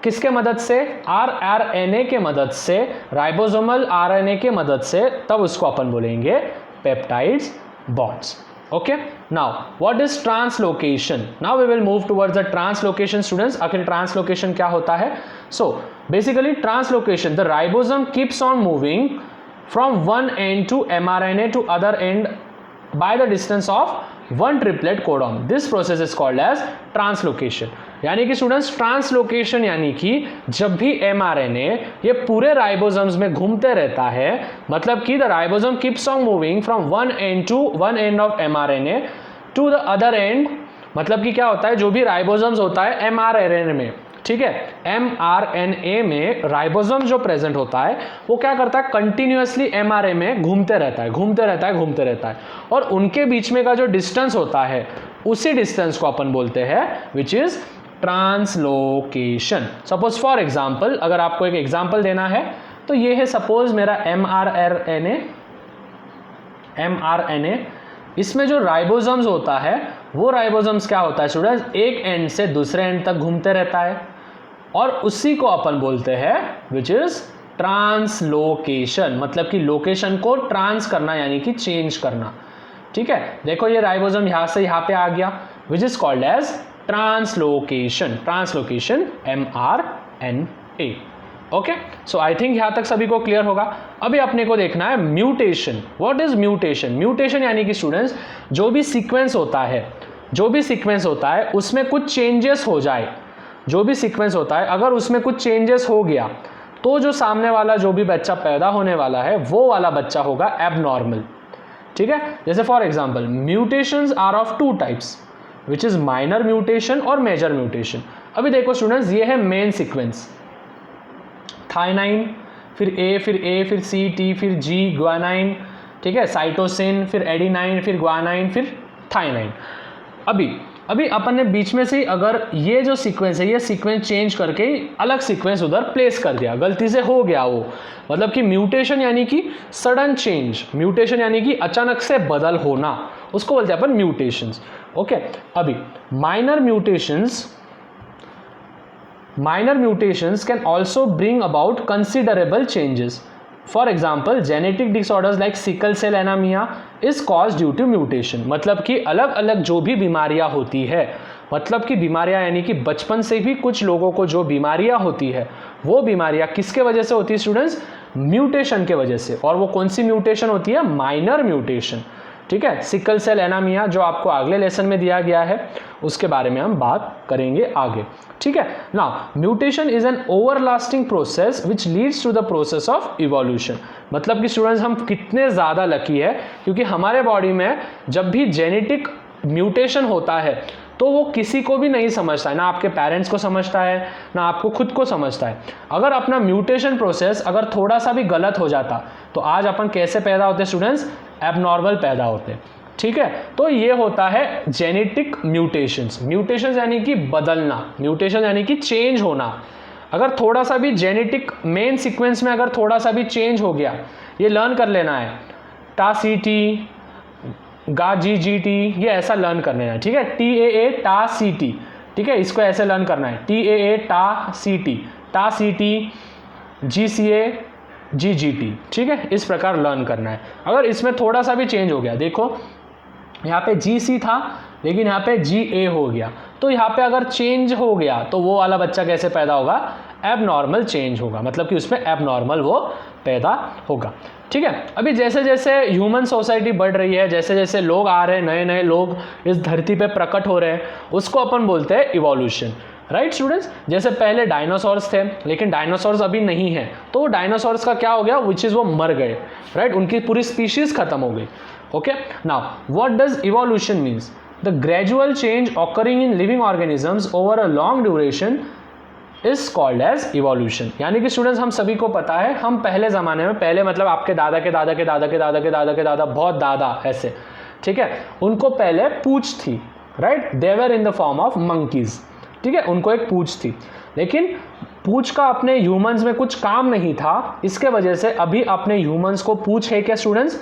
किसके मदद से, आरआरएनए के मदद से, राइबोसोमल आरएनए के मदद से, तब उसको अपन बोलेंगे peptides bonds. Okay, now what is translocation? Now we will move towards the translocation, students. आखिर translocation क्या होता है? So basically translocation, the ribosome keeps on moving from one end to mRNA to other end by the distance of one triplet codon. This process is called as translocation. यानी कि students, translocation यानी कि जब भी mRNA ये पूरे ribosomes में घूमते रहता है, मतलब कि the ribosome keeps on moving from one end of mRNA to the other end. मतलब कि क्या होता है, जो भी राइबोसोम्स होता है एमआरएनए में, ठीक है, एमआरएनए में राइबोसोम जो प्रेजेंट होता है वो क्या करता है, कंटिन्यूअसली एमआरएनए में घूमते रहता है, और उनके बीच में का जो डिस्टेंस होता है उसी डिस्टेंस को अपन बोलते हैं which is translocation. Suppose for example, अगर आपको एक एग्जाम्पल देना है तो ये है, सपोज मेरा एमआरएनए, इसमें जो राइबोसोम्स होता है वो राइबोसोम्स क्या होता है स्टूडेंट्स, एक एंड से दूसरे एंड तक घूमते रहता है, और उसी को अपन बोलते हैं विच इज ट्रांसलोकेशन। मतलब कि लोकेशन को ट्रांस करना यानी कि चेंज करना। ठीक है, देखो ये राइबोसोम यहाँ से यहाँ पे आ गया, which is called as translocation mRNA। Okay, so I think यहां तक सभी को क्लियर होगा। अभी अपने को देखना है mutation. What is mutation? Mutation यानी कि स्टूडेंट्स, जो भी सीक्वेंस होता है उसमें कुछ चेंजेस हो जाए, अगर उसमें कुछ चेंजेस हो गया तो जो सामने वाला जो भी बच्चा पैदा होने वाला है वो वाला बच्चा होगा एबनॉर्मल। ठीक है, जैसे for example mutations are of two types, which is minor mutation और मेजर म्यूटेशन। अभी देखो स्टूडेंट्स, ये है मेन सीक्वेंस, थाइनाइन, फिर ए, फिर सी, टी, फिर जी, ग्वानाइन, ठीक है, साइटोसिन, फिर एडिनाइन, फिर ग्वानाइन, फिर थाइनाइन। अभी अपन ने बीच में से अगर ये जो सीक्वेंस है ये सीक्वेंस चेंज करके अलग सीक्वेंस उधर प्लेस कर दिया, गलती से हो गया वो, मतलब कि म्यूटेशन यानी कि सडन चेंज, म्यूटेशन यानी कि अचानक से बदल होना, उसको बोलते हैं अपन म्यूटेशंस। ओके, अभी minor mutations can also bring about considerable changes. For example genetic disorders like sickle cell anaemia is cause due to mutation. मतलब कि अलग अलग जो भी बीमारियां होती है, मतलब कि बीमारियां यानी कि बचपन से भी कुछ लोगों को जो बीमारियां होती है वो बीमारियां किसके वजह से होती है स्टूडेंट्स? म्यूटेशन के वजह से। और वो कौन सी म्यूटेशन होती है? Minor mutation. ठीक है, सिकल सेल एनीमिया जो आपको अगले लेसन में दिया गया है उसके बारे में हम बात करेंगे आगे। ठीक है, now mutation is an overlasting process which leads to the process of evolution. मतलब कि स्टूडेंट्स हम कितने ज़्यादा लकी है, क्योंकि हमारे बॉडी में जब भी जेनेटिक म्यूटेशन होता है तो वो किसी को भी नहीं समझता है, ना आपके पेरेंट्स को समझता है ना आपको खुद को समझता है। अगर अपना म्यूटेशन प्रोसेस अगर थोड़ा सा भी गलत हो जाता तो आज अपन कैसे पैदा होते स्टूडेंट्स? एबनॉर्मल पैदा होते। ठीक है, तो ये होता है जेनेटिक म्यूटेशंस। म्यूटेशंस यानी कि बदलना, म्यूटेशन यानी कि चेंज होना। अगर थोड़ा सा भी जेनेटिक मेन सीक्वेंस में अगर थोड़ा सा भी चेंज हो गया, ये लर्न कर लेना है, टा-सी-टी, गा-जी-जी-टी, ये ऐसा लर्न कर लेना है। ठीक है, टी-ए-ए टा-सी-टी, ठीक है, इसको ऐसे लर्न करना है, टी-ए-ए टा-सी-टी, टा-सी-टी, जी-सी-ए जी-जी-टी। ठीक है, इस प्रकार लर्न करना है। अगर इसमें थोड़ा सा भी चेंज हो गया, देखो यहाँ पे जी-सी था लेकिन यहाँ पे जी-ए हो गया, तो यहाँ पे अगर चेंज हो गया तो वो वाला बच्चा कैसे पैदा होगा? एबनॉर्मल चेंज होगा, मतलब कि उसमें एबनॉर्मल वो पैदा होगा। ठीक है, अभी जैसे जैसे ह्यूमन सोसाइटी बढ़ रही है, जैसे जैसे लोग आ रहे हैं, नए नए लोग इस धरती पे प्रकट हो रहे हैं, उसको अपन बोलते हैं इवोल्यूशन। राइट स्टूडेंट्स, जैसे पहले डायनासोर्स थे, लेकिन डायनासोर्स अभी नहीं है, तो वो डायनासोर्स का क्या हो गया, विच इज वो मर गए। राइट, उनकी पूरी स्पीशीज खत्म हो गई। Okay, now what does evolution means? The gradual change occurring in living organisms over a long duration is called as evolution. यानी कि स्टूडेंट्स, हम सभी को पता है, हम पहले ज़माने में, पहले मतलब आपके दादा के दादा के दादा के दादा के दादा के दादा, बहुत दादा ऐसे, ठीक है, उनको पहले पूंछ थी। Right, they were in the form of monkeys. ठीक है, उनको एक पूंछ थी, लेकिन पूंछ का अपने ह्यूमंस में कुछ काम नहीं था, इसके वजह से अभी अपने ह्यूमंस को पूंछ है क्या स्टूडेंट्स?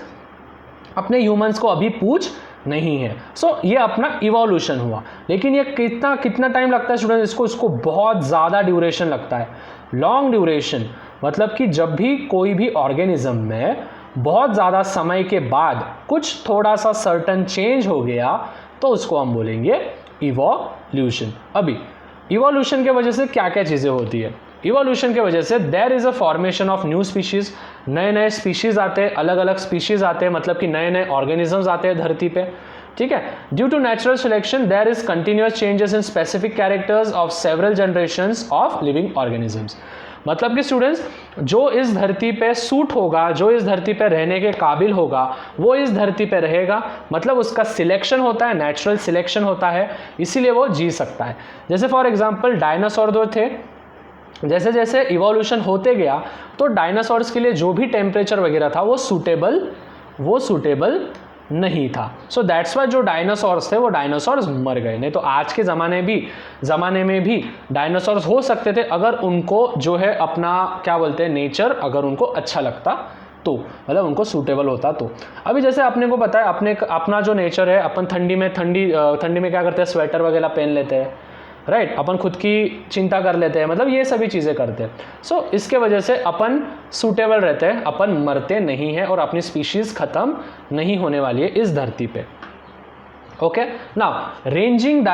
अपने ह्यूमंस को अभी पूंछ नहीं है। सो ये अपना इवोल्यूशन हुआ, लेकिन ये कितना टाइम लगता है स्टूडेंट? इसको बहुत ज़्यादा ड्यूरेशन लगता है, लॉन्ग ड्यूरेशन। मतलब कि जब भी कोई भी ऑर्गेनिज्म में बहुत ज़्यादा समय के बाद कुछ थोड़ा सा सर्टन चेंज हो गया, तो उसको हम बोलेंगे इवोल्यूशन। अभी इवोल्यूशन के वजह से क्या क्या चीज़ें होती है? इवोल्यूशन के वजह से there is a formation of new species, नए नए स्पीशीज़ आते हैं, अलग अलग स्पीशीज़ आते हैं, मतलब कि नए नए ऑर्गेनिजम्स आते हैं धरती पे। ठीक है, due to natural selection there is continuous changes in specific characters of several generations of living organisms. मतलब कि स्टूडेंट्स, जो इस धरती पे सूट होगा, जो इस धरती पे रहने के काबिल होगा, वो इस धरती पे रहेगा। मतलब उसका सिलेक्शन होता है, नेचुरल सिलेक्शन होता है, इसीलिए वो जी सकता है। जैसे फॉर एग्जांपल डायनासोर जो थे, जैसे जैसे इवोल्यूशन होते गया, तो डायनासोर्स के लिए जो भी टेम्परेचर वगैरह था वो सूटेबल नहीं था। सो दैट्स वाई जो डायनासोर्स थे वो डायनासोर्स मर गए। नहीं तो आज के ज़माने में भी डायनासोर्स हो सकते थे, अगर उनको जो है अपना क्या बोलते हैं नेचर, अगर उनको अच्छा लगता तो, मतलब उनको सूटेबल होता तो। अभी जैसे अपने को पता है, अपना जो नेचर है, अपन ठंडी में क्या करते हैं, स्वेटर वगैरह पहन लेते हैं। राइट, अपन खुद की चिंता कर लेते हैं, मतलब ये सभी चीज़ें करते हैं। सो इसके वजह से अपन सूटेबल रहते हैं, अपन मरते नहीं हैं और अपनी स्पीशीज़ ख़त्म नहीं होने वाली है इस धरती पे। Okay, now ranging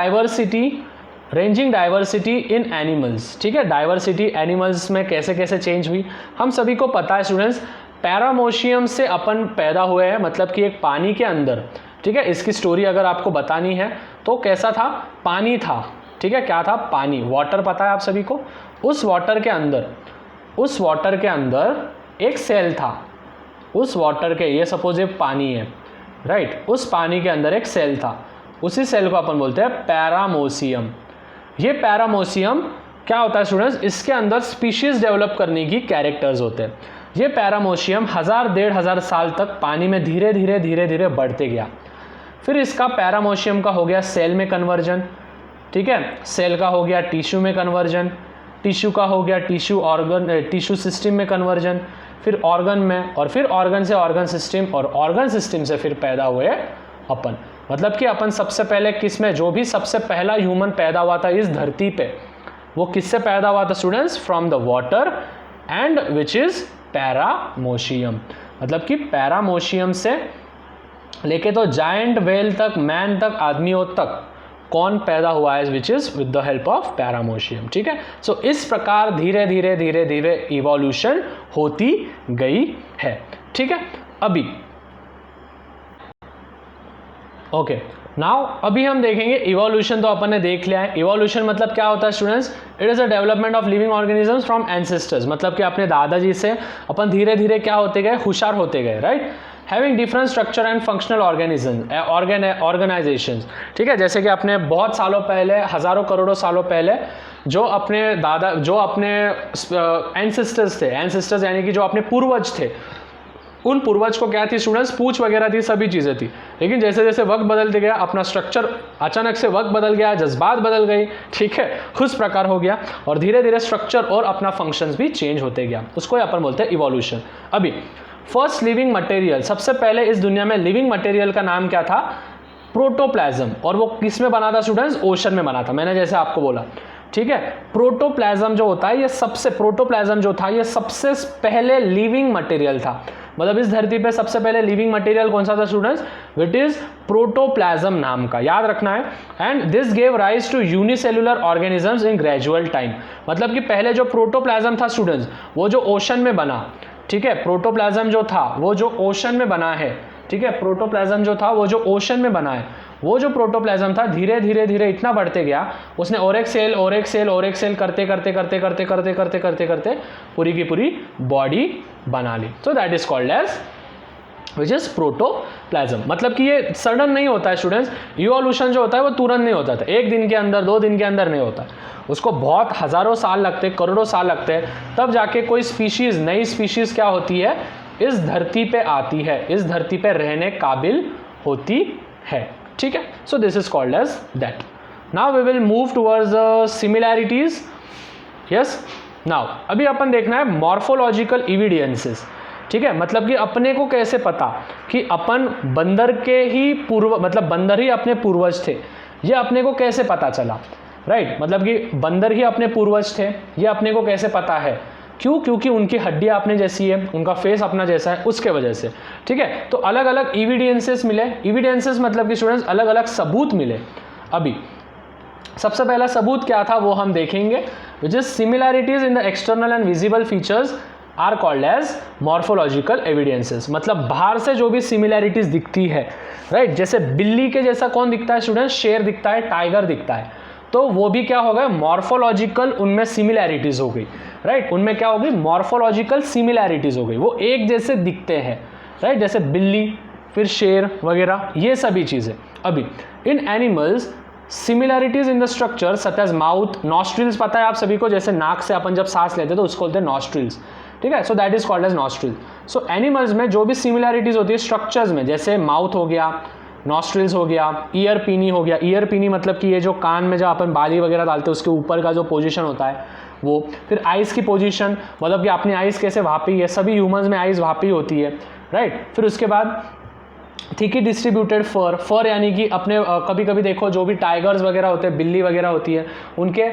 diversity in animals. ठीक है, डाइवर्सिटी एनिमल्स में कैसे कैसे चेंज हुई, हम सभी को पता है स्टूडेंट्स। पैरामोशियम से अपन पैदा हुए हैं, मतलब कि एक पानी के अंदर। ठीक है, इसकी स्टोरी अगर आपको बतानी है तो कैसा था, पानी था। ठीक है, क्या था, पानी, वाटर, पता है आप सभी को। उस वाटर के अंदर एक सेल था। उस वाटर के, ये सपोज ये पानी है, राइट, उस पानी के अंदर एक सेल था। उसी सेल को अपन बोलते हैं पैरामोशियम। ये पैरामोशियम क्या होता है स्टूडेंट्स, इसके अंदर स्पीशीज डेवलप करने की कैरेक्टर्स होते हैं। ये पैरामोशियम 1000-1500 साल तक पानी में धीरे धीरे बढ़ते गया। फिर इसका पैरामोशियम का हो गया सेल में कन्वर्जन। ठीक है, सेल का हो गया टिश्यू में कन्वर्जन, टिश्यू का हो गया टिश्यू सिस्टम में कन्वर्जन, फिर ऑर्गन में, और फिर ऑर्गन से ऑर्गन सिस्टम, और ऑर्गन सिस्टम से फिर पैदा हुए अपन। मतलब कि अपन सबसे पहले किसमें, जो भी सबसे पहला ह्यूमन पैदा हुआ था इस धरती पे, वो किससे पैदा हुआ था students? From the water, and which is paramecium. मतलब कि पैरामोशियम से लेके तो जायंट व्हेल तक, मैन तक, आदमियों तक कौन पैदा हुआ है, which is with the help of paramecium. ठीक है, सो इस प्रकार धीरे धीरे इवोल्यूशन होती गई है। ठीक है, अभी ओके, नाउ अभी हम देखेंगे इवोल्यूशन। तो अपन ने देख लिया है, इवोल्यूशन मतलब क्या होता है students? It is a development of living organisms from ancestors. मतलब कि अपने दादाजी से अपन धीरे धीरे क्या होते गए, होशियार होते गए। Right, having different structure and functional organisations. ठीक है, जैसे कि अपने बहुत सालों पहले, हज़ारों करोड़ों सालों पहले जो अपने एंसेस्टर्स थे, एंसेस्टर्स यानी कि जो अपने पूर्वज थे, उन पूर्वज को क्या थी स्टूडेंट्स, पूंछ वगैरह थी, सभी चीज़ें थी। लेकिन जैसे जैसे वक्त बदलते गया, अपना स्ट्रक्चर अचानक से वक्त बदल गया, जज्बात बदल गई। ठीक है, उस प्रकार हो गया, और धीरे धीरे स्ट्रक्चर और अपना फंक्शंस भी चेंज होते गया। उसको अपन बोलते हैं इवोल्यूशन। अभी फर्स्ट लिविंग मटेरियल, सबसे पहले इस दुनिया में लिविंग मटेरियल का नाम क्या था? प्रोटोप्लाज्म। और वो किस में बना था स्टूडेंट्स? ओशन में बना था, मैंने जैसे आपको बोला। ठीक है, प्रोटोप्लाज्म जो होता है, ये सबसे, प्रोटोप्लाज्म जो था ये सबसे पहले लिविंग मटेरियल था। मतलब इस धरती पे सबसे पहले लिविंग मटेरियल कौन सा था स्टूडेंट्स, विच इज प्रोटोप्लाज्म नाम का, याद रखना है। And this gave rise to unicellular organisms in gradual time, मतलब कि पहले जो प्रोटोप्लाज्म था स्टूडेंट्स वो जो ओशन में बना, ठीक है, प्रोटोप्लाज्म जो था वो जो ओशन में बना है, ठीक है, प्रोटोप्लाज्म जो था वो जो ओशन में बना है, वो जो प्रोटोप्लाज्म था धीरे धीरे धीरे इतना बढ़ते गया, उसने और एक सेल और एक सेल और एक सेल करते करते करते करते करते करते करते करते पूरी की पूरी बॉडी बना ली। So that is called as which is protoplasm. मतलब कि ये सडन नहीं होता है स्टूडेंट्स, इवोल्यूशन जो होता है वो तुरंत नहीं होता था, एक दिन के अंदर 2 दिन के अंदर नहीं होता, उसको बहुत हज़ारों साल लगते, करोड़ों साल लगते हैं, तब जाके कोई स्पीशीज़, नई स्पीशीज़ क्या होती है, इस धरती पे आती है, इस धरती पे रहने काबिल होती है, ठीक है। So this is called as that. Now we will move towards the similarities. Yes, now अभी अपन देखना है मॉर्फोलॉजिकल एविडेंसेस, ठीक है, मतलब कि अपने को कैसे पता कि अपन बंदर के ही पूर्व, मतलब बंदर ही अपने पूर्वज थे, ये अपने को कैसे पता चला, राइट मतलब कि बंदर ही अपने पूर्वज थे, ये अपने को कैसे पता है, क्यों, क्योंकि उनकी हड्डियाँ अपने जैसी है, उनका फेस अपना जैसा है, उसके वजह से, ठीक है। तो अलग अलग एविडेंसेस मिले, एविडेंसेस मतलब कि स्टूडेंट्स अलग अलग सबूत मिले। अभी सबसे पहला सबूत क्या था वो हम देखेंगे, which is similarities in the external and visible features are called as morphological evidences. मतलब बाहर से जो भी सिमिलैरिटीज दिखती है, राइट, जैसे बिल्ली के जैसा कौन दिखता है स्टूडेंट, शेर दिखता है, टाइगर दिखता है, तो वो भी क्या हो गया, मॉर्फोलॉजिकल उनमें सिमिलैरिटीज हो गई, राइट, उनमें क्या हो गई, मॉर्फोलॉजिकल सिमिलैरिटीज हो गई, वो एक जैसे दिखते हैं, राइट, जैसे बिल्ली, फिर शेर वगैरह, ये सभी चीज़ें। अभी in animals similarities in the structure such as mouth, nostrils, पता है आप सभी को, जैसे नाक से अपन जब सांस लेते हैं तो उसको बोलते हैं नॉस्ट्रिल्स, ठीक है, so that is called as nostril. So animals में जो भी सिमिलैरिटीज होती है स्ट्रक्चर्स में, जैसे माउथ हो गया, नॉस्ट्रिल्स हो गया, ईयर पीनी हो गया, ईयर पीनी मतलब कि ये जो कान में जो अपन बाली वगैरह डालते हैं उसके ऊपर का जो पोजीशन होता है वो, फिर आइज़ की पोजीशन, मतलब कि अपनी आइज़ कैसे भापी है, सभी ह्यूमंस में आइज़ भापी होती है, राइट। फिर उसके बाद थिकी डिस्ट्रीब्यूटेड फर, फर यानी कि अपने कभी कभी देखो जो भी टाइगर्स वगैरह होते हैं, बिल्ली वगैरह होती है, उनके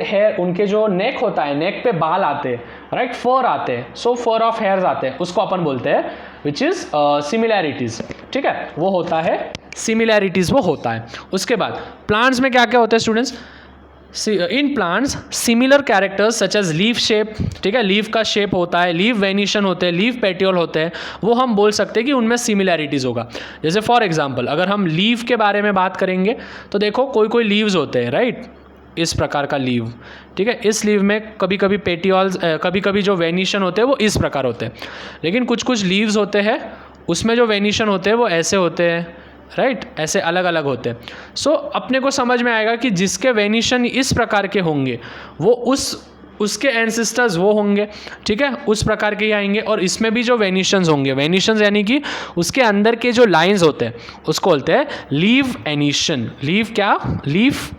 हेयर, उनके जो नेक होता है, नेक पे बाल आते हैं, राइट, फर आते हैं, सो फर ऑफ हेयर्स आते हैं, उसको अपन बोलते हैं विच इज सिमिलैरिटीज, ठीक है, वो होता है सिमिलैरिटीज, वो होता है। उसके बाद प्लांट्स में क्या क्या होता है students, in plants similar characters such as leaf shape, ठीक है, लीफ का शेप होता है, लीफ वेनिशन होते हैं, लीफ पेटियोल होते हैं, वो हम बोल सकते हैं कि उनमें सिमिलैरिटीज़ होगा। जैसे फॉर एग्जांपल अगर हम लीफ के बारे में बात करेंगे तो देखो कोई कोई लीव्स होते हैं, राइट, इस प्रकार का लीव, ठीक है, इस लीव में कभी कभी पेटियोल्स, कभी कभी जो वेनिशन होते हैं वो इस प्रकार होते हैं, लेकिन कुछ कुछ लीव्स होते हैं उसमें जो वेनिशन होते हैं वो ऐसे होते हैं, राइट, ऐसे अलग अलग होते हैं। सो अपने को समझ में आएगा कि जिसके वेनिशन इस प्रकार के होंगे वो उसके एंसेस्टर्स वो होंगे, ठीक है, उस प्रकार के ही आएंगे। और इसमें भी जो वेनिशंस होंगे, वेनिशंस यानी कि उसके अंदर के जो लाइंस होते हैं उसको बोलते हैं लीफ एनिशन, लीफ क्या, leaf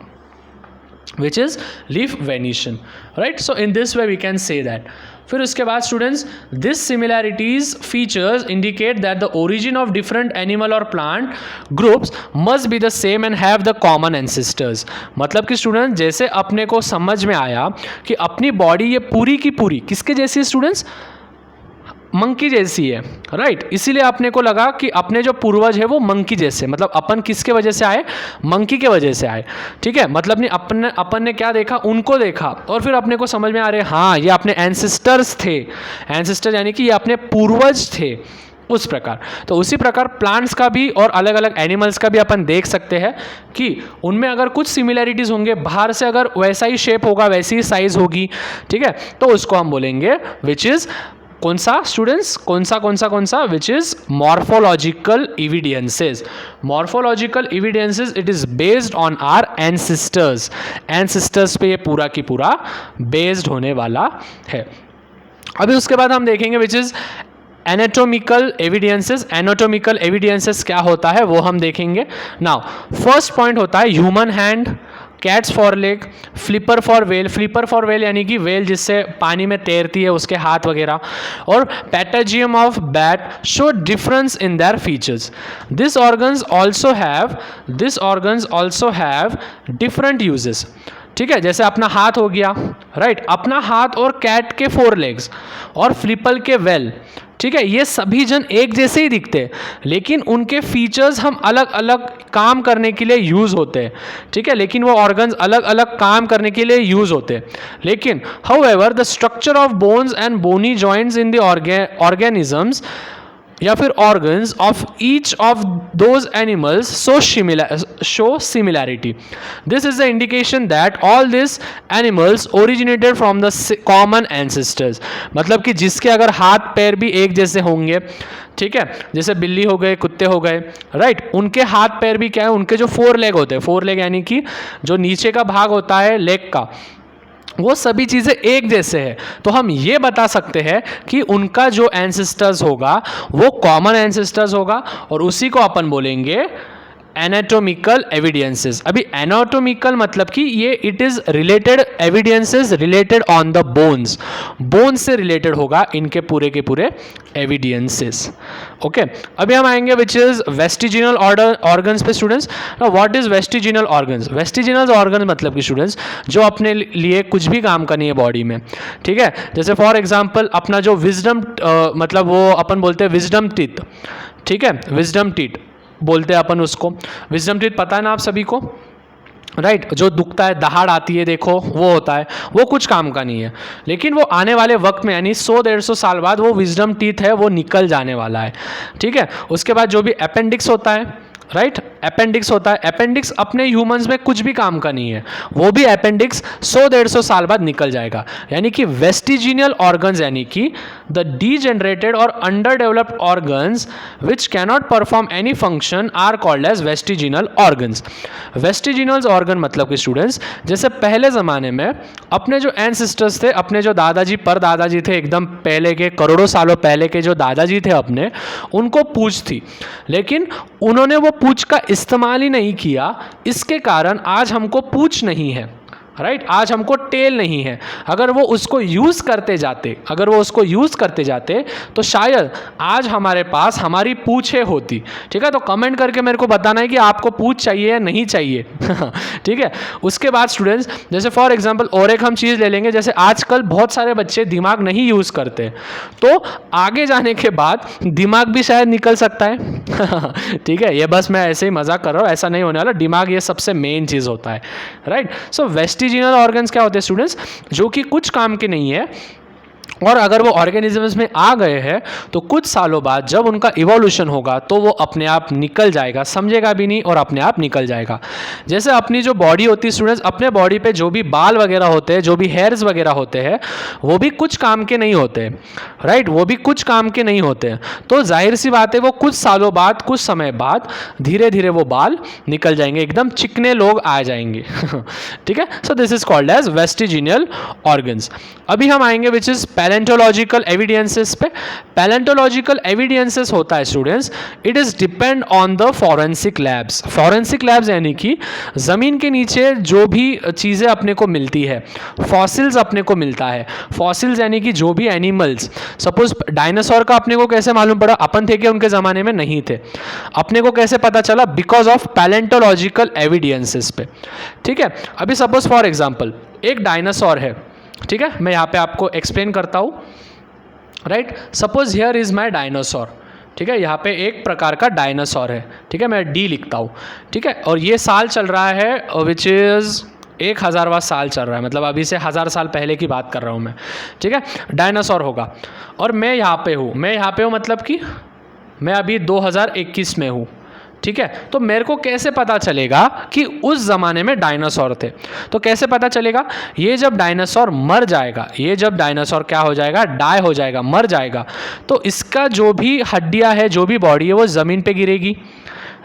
which is leaf venation, right, so in this way we can say that। फिर उसके बाद students this similarities features indicate that the origin of different animal और plant groups must be the same and have the common ancestors. मतलब कि students जैसे अपने को समझ में आया कि अपनी बॉडी ये पूरी की पूरी किसके जैसी है स्टूडेंट्स, मंकी जैसी है, राइट, इसीलिए अपने को लगा कि अपने जो पूर्वज है वो मंकी जैसे, मतलब अपन किसके वजह से आए, मंकी के वजह से आए, ठीक है, मतलब नहीं अपन ने क्या देखा, उनको देखा और फिर अपने को समझ में आ रहे हाँ ये अपने एंसेस्टर्स थे, एंसेस्टर यानी कि ये अपने पूर्वज थे, उस प्रकार। तो उसी प्रकार प्लांट्स का भी और अलग अलग एनिमल्स का भी अपन देख सकते हैं कि उनमें अगर कुछ सिमिलैरिटीज़ होंगे, बाहर से अगर वैसा ही शेप होगा, वैसी ही साइज होगी, ठीक है, तो उसको हम बोलेंगे विच इज़ कौन सा स्टूडेंट्स, कौन सा which is morphological evidences. Morphological evidences it is based on our ancestors पे ये पूरा की पूरा बेस्ड होने वाला है। अभी उसके बाद हम देखेंगे which is anatomical evidences. Anatomical evidences क्या होता है वो हम देखेंगे। नाउ फर्स्ट पॉइंट होता है human hand, cats for leg, flipper for well, flipper for well यानी कि वेल जिससे पानी में तैरती है उसके हाथ वगैरह, और patagium of bat show difference in their features. This organs also have different uses, ठीक है, जैसे अपना हाथ हो गया, राइट, अपना हाथ और कैट के 4 लेग्स और फ्लिपल के वेल, ठीक है, ये सभी जन एक जैसे ही दिखते हैं, लेकिन उनके फीचर्स हम अलग अलग काम करने के लिए यूज़ होते हैं। ठीक है, लेकिन वो ऑर्गन्स अलग अलग काम करने के लिए यूज़ होते हैं। लेकिन however the structure of bones and bony joints in the organisms या फिर organs of each of those animals show similarity. This is the indication that all these animals originated from the common ancestors. मतलब कि जिसके अगर हाथ पैर भी एक जैसे होंगे, ठीक है, जैसे बिल्ली हो गए, कुत्ते हो गए, राइट, उनके हाथ पैर भी क्या है, उनके जो 4 लेग होते हैं, 4 लेग यानी कि जो नीचे का भाग होता है लेग का, वो सभी चीज़ें एक जैसे हैं, तो हम ये बता सकते हैं कि उनका जो एंसेस्टर्स होगा वो कॉमन एंसेस्टर्स होगा, और उसी को अपन बोलेंगे एनाटोमिकल एविडेंसेस। अभी एनाटोमिकल मतलब कि ये it is related evidences related on the bones, bones से रिलेटेड होगा इनके पूरे के पूरे एविडेंसेस। ओके, अभी हम आएंगे विच इज वेस्टिजिनल ऑर्गन्स पे students. What is vestigial organs? Vestigial organs मतलब कि स्टूडेंट्स जो अपने लिए कुछ भी काम करनी है बॉडी में, ठीक है, जैसे फॉर एग्जांपल अपना जो विजडम मतलब वो अपन बोलते हैं विजडम टीथ, ठीक है, विजडम टीथ बोलते हैं अपन उसको। विजडम टीथ पता है ना आप सभी को, राइट, जो दुखता है, दहाड़ आती है, देखो वो होता है, वो कुछ काम का नहीं है, लेकिन वो आने वाले वक्त में यानी 100-150 साल बाद वो विजडम टीथ है वो निकल जाने वाला है। ठीक है, उसके बाद जो भी अपेंडिक्स होता है, राइट, अपेंडिक्स होता है, अपेंडिक्स अपने ह्यूमंस में कुछ भी काम का नहीं है, वो भी अपेंडिक्स 100-150 साल बाद निकल जाएगा। यानी कि वेस्टिजिनल ऑर्गन्स यानी कि द डीजेनरेटेड और under developed organs which cannot perform any function are called as vestigial organs. Vestigial organ मतलब कि स्टूडेंट्स जैसे पहले ज़माने में अपने जो एंसेस्टर्स थे, अपने जो दादाजी परदादाजी थे, एकदम पहले के करोड़ों सालों पहले के जो दादाजी थे अपने, उनको पूंछ थी, लेकिन उन्होंने वो पूंछ का इस्तेमाल ही नहीं किया, इसके कारण आज हमको पूंछ नहीं है, राइट, आज हमको टेल नहीं है। अगर वो उसको यूज़ करते जाते तो शायद आज हमारे पास हमारी पूंछें होती। ठीक है, तो कमेंट करके मेरे को बताना है कि आपको पूंछ चाहिए या नहीं चाहिए। ठीक है, उसके बाद स्टूडेंट्स जैसे फॉर एग्जांपल और एक हम चीज़ ले लेंगे, जैसे आजकल बहुत सारे बच्चे दिमाग नहीं यूज़ करते, तो आगे जाने के बाद दिमाग भी शायद निकल सकता है। ठीक है, ये बस मैं ऐसे ही मजाक कर रहा हूँ, ऐसा नहीं होने वाला, दिमाग ये सबसे मेन चीज़ होता है, राइट। सो वेस्टिजिनल ऑर्गन्स क्या होते हैं स्टूडेंट्स, जो कि कुछ काम के नहीं है, और अगर वो ऑर्गेनिजम्स में आ गए हैं तो कुछ सालों बाद जब उनका इवोल्यूशन होगा तो वो अपने आप निकल जाएगा, समझेगा भी नहीं और अपने आप निकल जाएगा। जैसे अपनी जो बॉडी होती है स्टूडेंट्स, अपने बॉडी पे जो भी बाल वगैरह होते हैं, जो भी हेयर्स वगैरह होते हैं, वो भी कुछ काम के नहीं होते, राइट, वो भी कुछ काम के नहीं होते। तो जाहिर सी बात है वो कुछ सालों बाद, कुछ समय बाद धीरे धीरे वो बाल निकल जाएंगे, एकदम चिकने लोग आ जाएंगे। ठीक है, so this is called as vestigial organs. अभी हम आएंगे विच इज पैलेंटोलॉजिकल एविडेंसेस पे। पैलेंटोलॉजिकल एविडेंसेस होता है students, it is depend on the forensic labs. Forensic labs यानी कि ज़मीन के नीचे जो भी चीज़ें अपने को मिलती है, फॉसिल्स अपने को मिलता है, फॉसिल्स यानी कि जो भी एनिमल्स, सपोज डायनासोर का अपने को कैसे मालूम पड़ा, अपन थे कि उनके ज़माने में नहीं थे, अपने को कैसे पता चला, बिकॉज ऑफ पैलेंटोलॉजिकल एविडेंसेस पे। ठीक है, अभी सपोज फॉर एग्जाम्पल एक डायनासोर है, ठीक है, मैं यहाँ पे आपको एक्सप्लेन करता हूँ, right. Suppose here is my dinosaur, ठीक है, यहाँ पे एक प्रकार का डायनासोर है, ठीक है, मैं डी लिखता हूँ, ठीक है, और ये साल चल रहा है विच इज़ 1000वां साल चल रहा है, मतलब अभी से 1000 साल पहले की बात कर रहा हूँ मैं। ठीक है, डायनासोर होगा और मैं यहाँ पे हूँ, मतलब कि मैं अभी 2021 में हूँ। ठीक है, तो मेरे को कैसे पता चलेगा कि उस ज़माने में डायनासोर थे? तो कैसे पता चलेगा, ये जब डायनासोर मर जाएगा, ये जब डायनासोर क्या हो जाएगा, डाई हो जाएगा, मर जाएगा, तो इसका जो भी हड्डियां है, जो भी बॉडी है, वो ज़मीन पे गिरेगी,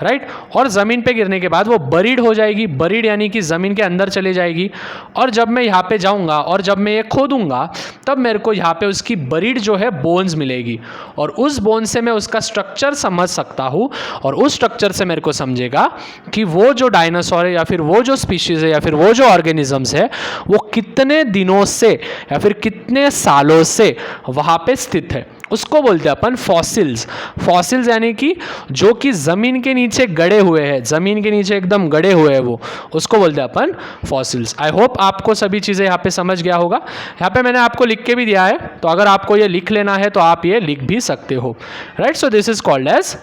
राइट, और ज़मीन पे गिरने के बाद वो बरीड हो जाएगी, बरीड यानी कि ज़मीन के अंदर चली जाएगी, और जब मैं यहाँ पे जाऊँगा और जब मैं ये खोदूँगा तब मेरे को यहाँ पे उसकी बरीड जो है बोन्स मिलेगी, और उस बोन से मैं उसका स्ट्रक्चर समझ सकता हूँ, और उस स्ट्रक्चर से मेरे को समझेगा कि वो जो डायनासोर है या फिर वो जो स्पीशीज़ है या फिर वो जो ऑर्गेनिजम्स है वो कितने दिनों से या फिर कितने सालों से वहाँ पे स्थित है, उसको बोलते हैं अपन फॉसिल्स। फॉसिल्स यानी कि जो कि ज़मीन के नीचे गड़े हुए हैं, ज़मीन के नीचे एकदम गड़े हुए हैं, वो उसको बोलते हैं अपन फॉसिल्स। आई होप आपको सभी चीज़ें यहाँ पे समझ गया होगा। यहाँ पे मैंने आपको लिख के भी दिया है, तो अगर आपको ये लिख लेना है तो आप ये लिख भी सकते हो, right. So this is called as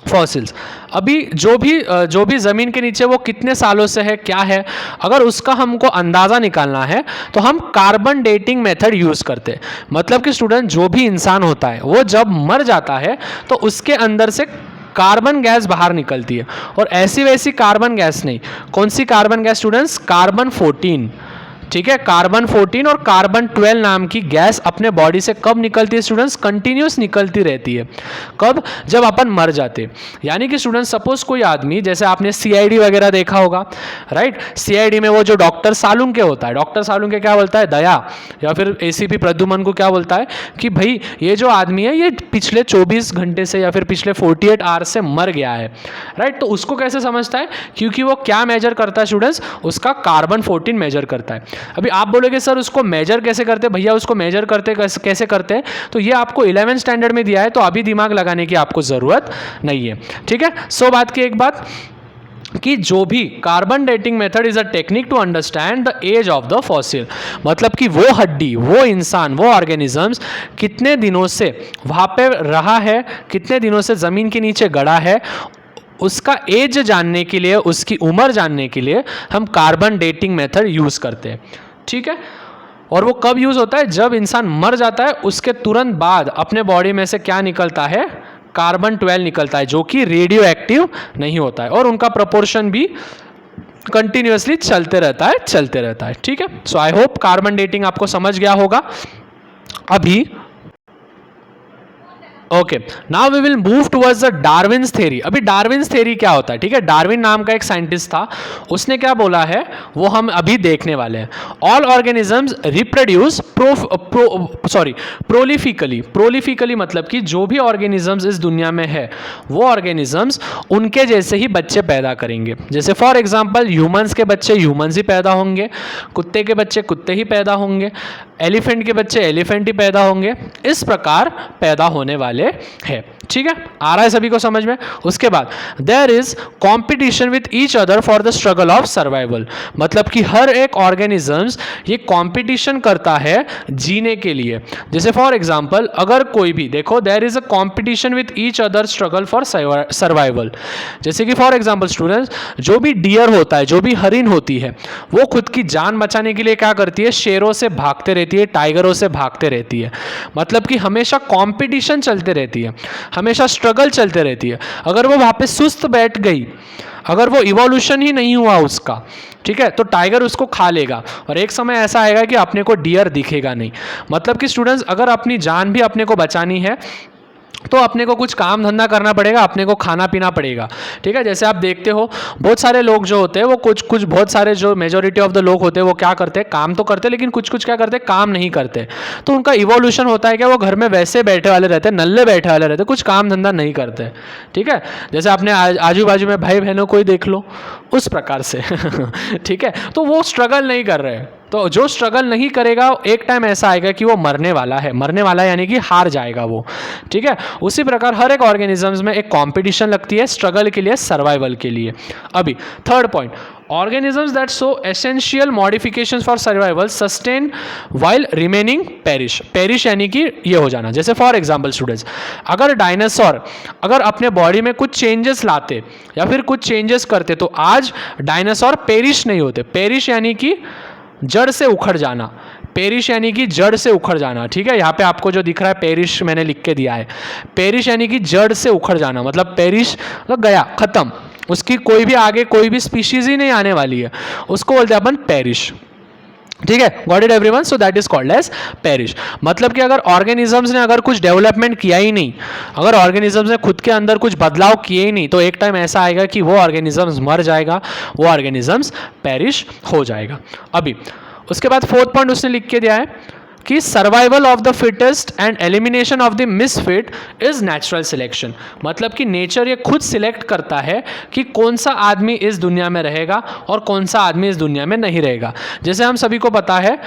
fossils. अभी जो भी ज़मीन के नीचे वो कितने सालों से है, क्या है, अगर उसका हमको अंदाज़ा निकालना है तो हम कार्बन डेटिंग मेथड यूज़ करते हैं। मतलब कि स्टूडेंट, जो भी इंसान होता है वो जब मर जाता है तो उसके अंदर से कार्बन गैस बाहर निकलती है, और ऐसी वैसी कार्बन गैस नहीं। कौन सी कार्बन गैस स्टूडेंट्स? कार्बन 14, ठीक है। कार्बन 14 और कार्बन 12 नाम की गैस अपने बॉडी से कब निकलती है स्टूडेंट्स? कंटिन्यूस निकलती रहती है। कब? जब अपन मर जाते। यानी कि स्टूडेंट्स, सपोज कोई आदमी, जैसे आपने सीआईडी वगैरह देखा होगा, राइट। सीआईडी में वो जो डॉक्टर सालुंके होता है, डॉक्टर सालुंके क्या बोलता है? दया, या फिर एसीपी प्रद्युमन को क्या बोलता है कि भाई ये जो आदमी है ये पिछले 24 घंटे से या फिर पिछले 48 आवर्स से मर गया है, राइट। तो उसको कैसे समझता है? क्योंकि वो क्या मेजर करता है स्टूडेंट्स? उसका कार्बन 14 मेजर करता है। अभी आप बोलोगे सर उसको मेजर कैसे करते हैं? भैया उसको मेजर करते कैसे करते हैं? तो ये आपको 11th स्टैंडर्ड में दिया है, तो अभी दिमाग लगाने की आपको ज़रूरत नहीं है, ठीक है। सो बात की एक बात कि जो भी carbon dating method is a technique to understand the age of the fossil. मतलब कि वो हड्डी, वो इंसान, वो ऑर्गेनिजम्स कितने दिनों से वहाँ पे रहा है, कितने दिनों से ज़मीन के नीचे गड़ा है, उसका एज जानने के लिए, उसकी उम्र जानने के लिए हम कार्बन डेटिंग मेथड यूज़ करते हैं, ठीक है। और वो कब यूज़ होता है? जब इंसान मर जाता है उसके तुरंत बाद अपने बॉडी में से क्या निकलता है? कार्बन 12 निकलता है, जो कि रेडियो एक्टिव नहीं होता है, और उनका प्रोपोर्शन भी कंटिन्यूसली चलते रहता है, ठीक है। So I hope carbon dating आपको समझ गया होगा। अभी okay, now we will move towards the Darwin's theory. अभी डार्विन्स थ्योरी क्या होता है, ठीक है। डार्विन नाम का एक साइंटिस्ट था, उसने क्या बोला है वो हम अभी देखने वाले हैं। ऑल ऑर्गेनिजम्स रिप्रोड्यूस प्रोलिफिकली, मतलब कि जो भी ऑर्गेनिजम्स इस दुनिया में है वो ऑर्गेनिजम्स उनके जैसे ही बच्चे पैदा करेंगे। जैसे फॉर एग्जाम्पल ह्यूमंस के बच्चे ह्यूमंस ही पैदा होंगे, कुत्ते के बच्चे कुत्ते ही पैदा होंगे, एलिफेंट के बच्चे एलिफेंट ही पैदा होंगे, इस प्रकार पैदा होने वाले हैं, ठीक है। आ रहा है सभी को समझ में? उसके बाद there is competition with each other for the struggle of survival. मतलब कि हर एक ऑर्गेनिजम्स ये कॉम्पिटिशन करता है जीने के लिए। जैसे फॉर एग्जांपल अगर कोई भी देखो, there is a competition with each other struggle for survival. जैसे कि फॉर एग्जांपल स्टूडेंट्स, जो भी डियर होता है, जो भी हरिन होती है, वो खुद की जान बचाने के लिए क्या करती है? शेरों से भागते रहती है, टाइगरों से भागते रहती है। मतलब कि हमेशा कॉम्पिटिशन चलते रहती है, हमेशा स्ट्रगल चलते रहती है। अगर वो वहाँ पे सुस्त बैठ गई, अगर वो इवोल्यूशन ही नहीं हुआ उसका, ठीक है, तो टाइगर उसको खा लेगा, और एक समय ऐसा आएगा कि अपने को डियर दिखेगा नहीं। मतलब कि स्टूडेंट्स, अगर अपनी जान भी अपने को बचानी है तो अपने को कुछ काम धंधा करना पड़ेगा, अपने को खाना पीना पड़ेगा, ठीक है। जैसे आप देखते हो बहुत सारे लोग जो होते हैं वो कुछ बहुत सारे जो मेजोरिटी ऑफ द लोग होते हैं वो क्या करते हैं? काम तो करते हैं, लेकिन कुछ क्या करते हैं? काम नहीं करते। तो उनका इवोल्यूशन होता है कि वो घर में वैसे बैठे वाले रहते हैं, नल्ले बैठे वाले रहते हैं, कुछ काम धंधा नहीं करते, ठीक है। जैसे आपने आजू बाजू में भाई बहनों को ही देख लो, उस प्रकार से ठीक है। तो वो स्ट्रगल नहीं कर रहे हैं। तो जो स्ट्रगल नहीं करेगा एक टाइम ऐसा आएगा कि वो मरने वाला है यानी कि हार जाएगा वो, ठीक है। उसी प्रकार हर एक ऑर्गेनिजम्स में एक कंपटीशन लगती है स्ट्रगल के लिए, सर्वाइवल के लिए। अभी third point, organisms that show essential modifications for survival sustain while remaining perish यानी कि ये हो जाना। जैसे फॉर एग्जांपल स्टूडेंट्स, अगर डायनासोर अगर अपने बॉडी में कुछ चेंजेस लाते या फिर कुछ चेंजेस करते तो आज डायनासोर पेरिश नहीं होते। पेरिश यानी कि जड़ से उखड़ जाना, पेरिश यानी कि जड़ से उखड़ जाना, ठीक है। यहाँ पे आपको जो दिख रहा है पेरिश मैंने लिख के दिया है। पेरिश यानी कि जड़ से उखड़ जाना, मतलब पेरिश मतलब गया, खत्म, उसकी कोई भी आगे कोई भी स्पीशीज ही नहीं आने वाली है, उसको बोलते हैं अपन पेरिश, ठीक है। Got it everyone? So that is called as perish. मतलब कि अगर ऑर्गेनिजम्स ने अगर कुछ डेवलपमेंट किया ही नहीं, अगर ऑर्गेनिजम्स ने खुद के अंदर कुछ बदलाव किए ही नहीं, तो एक टाइम ऐसा आएगा कि वो ऑर्गेनिजम्स मर जाएगा, वो ऑर्गेनिजम्स पेरिश हो जाएगा। अभी उसके बाद फोर्थ पॉइंट उसने लिख के दिया है कि survival of the fittest and elimination of the misfit is natural selection. मतलब कि नेचर ये खुद सिलेक्ट करता है कि कौन सा आदमी इस दुनिया में रहेगा और कौन सा आदमी इस दुनिया में नहीं रहेगा। जैसे हम सभी को पता है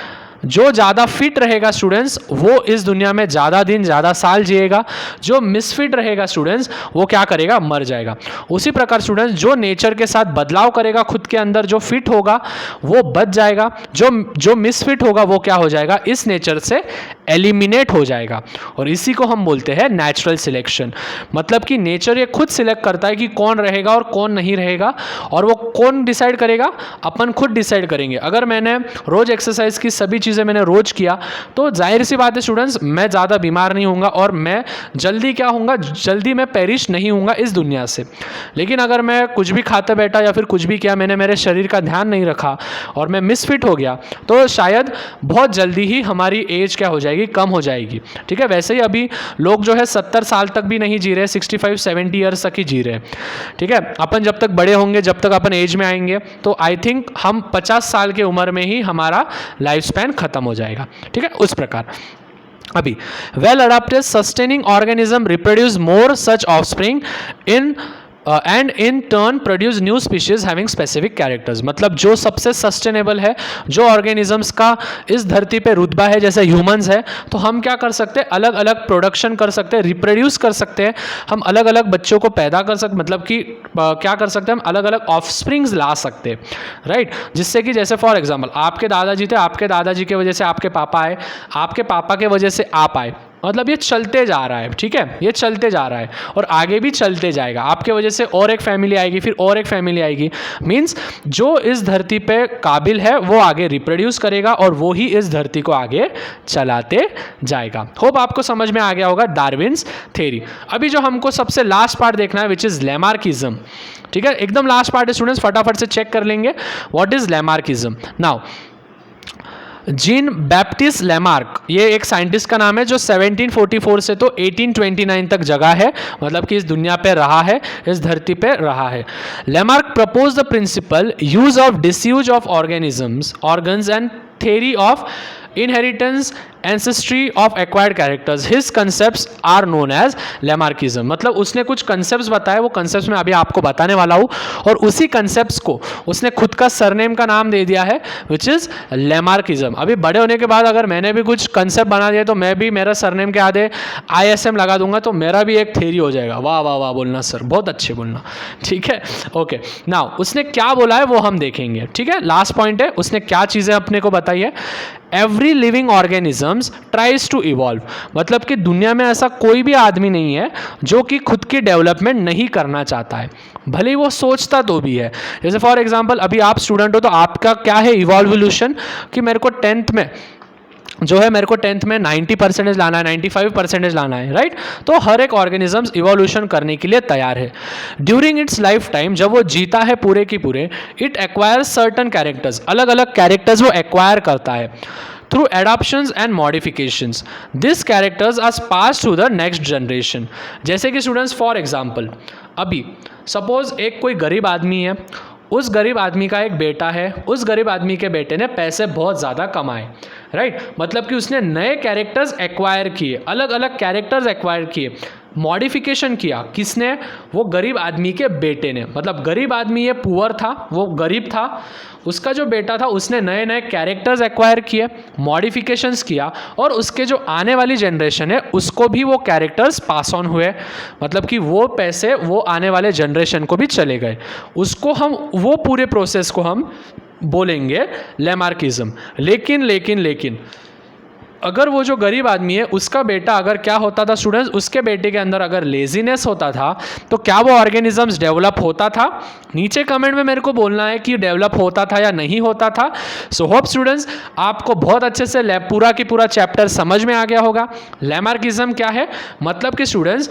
जो ज़्यादा फिट रहेगा स्टूडेंट्स वो इस दुनिया में ज़्यादा दिन ज़्यादा साल जिएगा, जो मिसफिट रहेगा स्टूडेंट्स वो क्या करेगा, मर जाएगा। उसी प्रकार स्टूडेंट्स जो नेचर के साथ बदलाव करेगा खुद के अंदर, जो फिट होगा वो बच जाएगा, जो मिसफिट होगा वो क्या हो जाएगा, इस नेचर से एलिमिनेट हो जाएगा। और इसी को हम बोलते हैं नेचुरल सिलेक्शन। मतलब कि नेचर ये खुद सिलेक्ट करता है कि कौन रहेगा और कौन नहीं रहेगा, और वो कौन डिसाइड करेगा, अपन खुद डिसाइड करेंगे। अगर मैंने रोज एक्सरसाइज की सभी चीज़ें मैंने रोज किया तो जाहिर सी बात है स्टूडेंट्स मैं ज़्यादा बीमार नहीं होऊंगा और मैं जल्दी क्या होऊंगा, जल्दी मैं पेरिश नहीं होऊंगा इस दुनिया से। लेकिन अगर मैं कुछ भी खाते बैठा या फिर कुछ भी किया, मैंने मेरे शरीर का ध्यान नहीं रखा और मैं मिसफिट हो गया, तो शायद बहुत जल्दी ही हमारी एज क्या हो जाएगी, कम हो जाएगी। ठीक है, वैसे ही अभी लोग जो है 70 साल तक भी नहीं जी रहे, 65-70 ईयर्स तक ही जी रहे। ठीक है, अपन जब तक बड़े होंगे, जब तक अपन एज में आएंगे, तो आई थिंक हम 50 साल की उम्र में ही हमारा लाइफ स्पैन खत्म हो जाएगा। ठीक है, उस प्रकार अभी well adopted sustaining organism reproduce more such offspring in and in turn produce new species having specific characters. मतलब जो सबसे सस्टेनेबल है, जो ऑर्गेनिजम्स का इस धरती पे रुतबा है, जैसे ह्यूमंस है, तो हम क्या कर सकते हैं, अलग अलग प्रोडक्शन कर सकते हैं, रिप्रोड्यूस कर सकते हैं, हम अलग अलग बच्चों को पैदा कर सकते, मतलब कि क्या कर सकते हैं, हम अलग अलग ऑफस्प्रिंग्स ला सकते हैं, राइट। जिससे कि जैसे फॉर एग्जाम्पल आपके दादाजी थे, आपके दादाजी की वजह से आपके पापा आए, आपके पापा के वजह से आप आए। मतलब ये चलते जा रहा है। ठीक है, ये चलते जा रहा है और आगे भी चलते जाएगा। आपके वजह से और एक फैमिली आएगी, फिर और एक फैमिली आएगी। मीन्स जो इस धरती पे काबिल है वो आगे रिप्रोड्यूस करेगा और वो ही इस धरती को आगे चलाते जाएगा। होप आपको समझ में आ गया होगा डार्विन्स थ्योरी। अभी जो हमको सबसे लास्ट पार्ट देखना है विच इज़ लैमार्किज्म। ठीक है, एकदम लास्ट पार्ट है स्टूडेंट्स, फटाफट से चेक कर लेंगे what is Lamarckism. Now Jean Baptiste Lamarck, ये एक साइंटिस्ट का नाम है जो 1744 से तो 1829 तक जगा है, मतलब कि इस दुनिया पे रहा है, इस धरती पे रहा है। Lamarck propose the principal use of disuse of organisms, organs and theory of inheritance, ancestry of acquired characters. His concepts are known as Lamarckism. मतलब उसने कुछ concepts बताए, वो concepts मैं अभी आपको बताने वाला हूँ, और उसी concepts को उसने खुद का सरनेम का नाम दे दिया है which is Lamarckism. अभी बड़े होने के बाद अगर मैंने भी कुछ concept बना दिया तो मैं भी मेरा सरनेम के आगे ISM लगा दूंगा, तो मेरा भी एक थ्योरी हो जाएगा। वाह वाह वाह बोलना सर, बहुत अच्छे बोलना। ठीक है, ओके। नाउ उसने क्या बोला है वो हम देखेंगे। ठीक है, लास्ट पॉइंट है, उसने क्या चीज़ें अपने को बताई है। Every living organisms tries to evolve. मतलब कि दुनिया में ऐसा कोई भी आदमी नहीं है जो कि खुद की डेवलपमेंट नहीं करना चाहता है, भले ही वो सोचता तो भी है। जैसे फॉर एग्जांपल अभी आप स्टूडेंट हो तो आपका क्या है इवॉल्यूशन, कि मेरे को 10th में जो है, मेरे को 10th में 90% लाना है, 95% लाना है, राइट। तो हर एक ऑर्गेनिजम्स इवोल्यूशन करने के लिए तैयार है। ड्यूरिंग इट्स लाइफ टाइम, जब वो जीता है पूरे की पूरे, इट एक्वायर्स सर्टन कैरेक्टर्स, अलग अलग कैरेक्टर्स वो एक्वायर करता है through adoptions and modifications. This characters are pass to the next generation. जैसे कि स्टूडेंट्स फॉर एग्जाम्पल अभी सपोज एक कोई गरीब आदमी है, उस गरीब आदमी का एक बेटा है, उस गरीब आदमी के बेटे ने पैसे बहुत ज़्यादा कमाए, राइट। मतलब कि उसने नए कैरेक्टर्स एक्वायर किए, अलग अलग कैरेक्टर्स एक्वायर किए, मॉडिफिकेशन किया। किसने? वो गरीब आदमी के बेटे ने। मतलब गरीब आदमी ये पुअर था, वो गरीब था, उसका जो बेटा था उसने नए नए कैरेक्टर्स एक्वायर किए, मॉडिफिकेशंस किया, और उसके जो आने वाली जनरेशन है उसको भी वो कैरेक्टर्स पास ऑन हुए। मतलब कि वो पैसे वो आने वाले जनरेशन को भी चले गए। उसको हम वो पूरे प्रोसेस को हम बोलेंगे लैमार्किज्म। लेकिन अगर वो जो गरीब आदमी है उसका बेटा अगर क्या होता था स्टूडेंट्स, उसके बेटे के अंदर अगर लेजीनेस होता था तो क्या वो ऑर्गेनिजम्स डेवलप होता था? नीचे कमेंट में मेरे को बोलना है कि डेवलप होता था या नहीं होता था। सो होप स्टूडेंट्स आपको बहुत अच्छे से पूरा की पूरा चैप्टर समझ में आ गया होगा। लैमार्किज्म क्या है? मतलब कि स्टूडेंट्स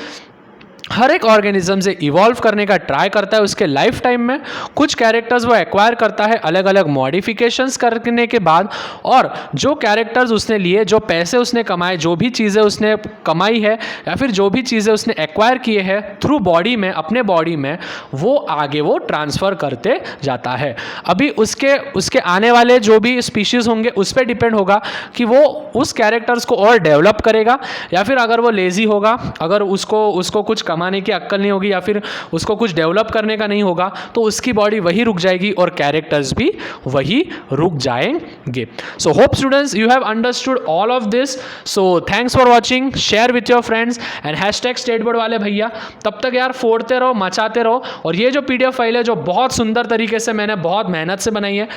हर एक ऑर्गेनिज्म से इवॉल्व करने का ट्राई करता है उसके लाइफ टाइम में, कुछ कैरेक्टर्स वो एक्वायर करता है अलग अलग मॉडिफिकेशंस करने के बाद, और जो कैरेक्टर्स उसने लिए, जो पैसे उसने कमाए, जो भी चीज़ें उसने कमाई है या फिर जो भी चीज़ें उसने एक्वायर किए हैं थ्रू बॉडी में, अपने बॉडी में, वो आगे वो ट्रांसफ़र करते जाता है। अभी उसके आने वाले जो भी स्पीशीज़ होंगे उस पर डिपेंड होगा कि वो उस कैरेक्टर्स को और डेवलप करेगा या फिर अगर वो लेज़ी होगा, अगर उसको कुछ कमाने की अक्ल नहीं होगी या फिर उसको कुछ डेवलप करने का नहीं होगा, तो उसकी बॉडी वही रुक जाएगी और कैरेक्टर्स भी वही रुक जाएंगे. So hope students you have understood all of this. So thanks for watching, share with your friends and hashtag state board वाले भैया. तब तक यार फोड़ते रहो, मचाते रहो. और ये जो PDF फाइल है जो बहुत सुंदर तरीके से मैंने बहुत मेहनत से बनाई है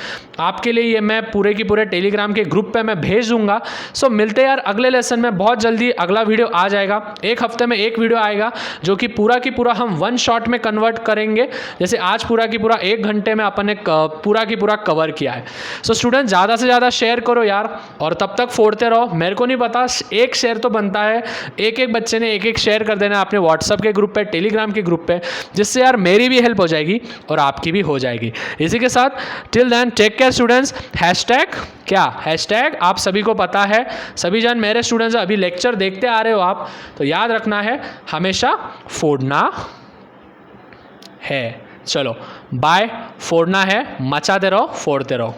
आपके लिए, ये मैं पूरे की पूरे टेलीग्राम के ग्रुप पे मैं भेज दूंगा. सो मिलते हैं यार अगले लेसन में. बहुत जल्दी अगला वीडियो आ जाएगा, एक हफ्ते में एक वीडियो आएगा जो कि पूरा की पूरा हम वन शॉट में कन्वर्ट करेंगे. जैसे आज पूरा की पूरा 1 घंटे में अपन ने पूरा की पूरा कवर किया है. सो स्टूडेंट ज़्यादा से ज़्यादा शेयर करो यार, और तब तक फोड़ते रहो. मेरे को नहीं पता, एक शेयर तो बनता है, एक बच्चे ने एक शेयर कर देना अपने व्हाट्सअप के ग्रुप पे, टेलीग्राम के ग्रुप पे, जिससे यार मेरी भी हेल्प हो जाएगी और आपकी भी हो जाएगी. इसी के साथ till then take care students. Hashtag क्या, हैशटैग आप सभी को पता है, सभी जन मेरे स्टूडेंट्स अभी लेक्चर देखते आ रहे हो आप, तो याद रखना है हमेशा फोड़ना है. चलो बाय. फोड़ना है, मचाते रहो, फोड़ते रहो.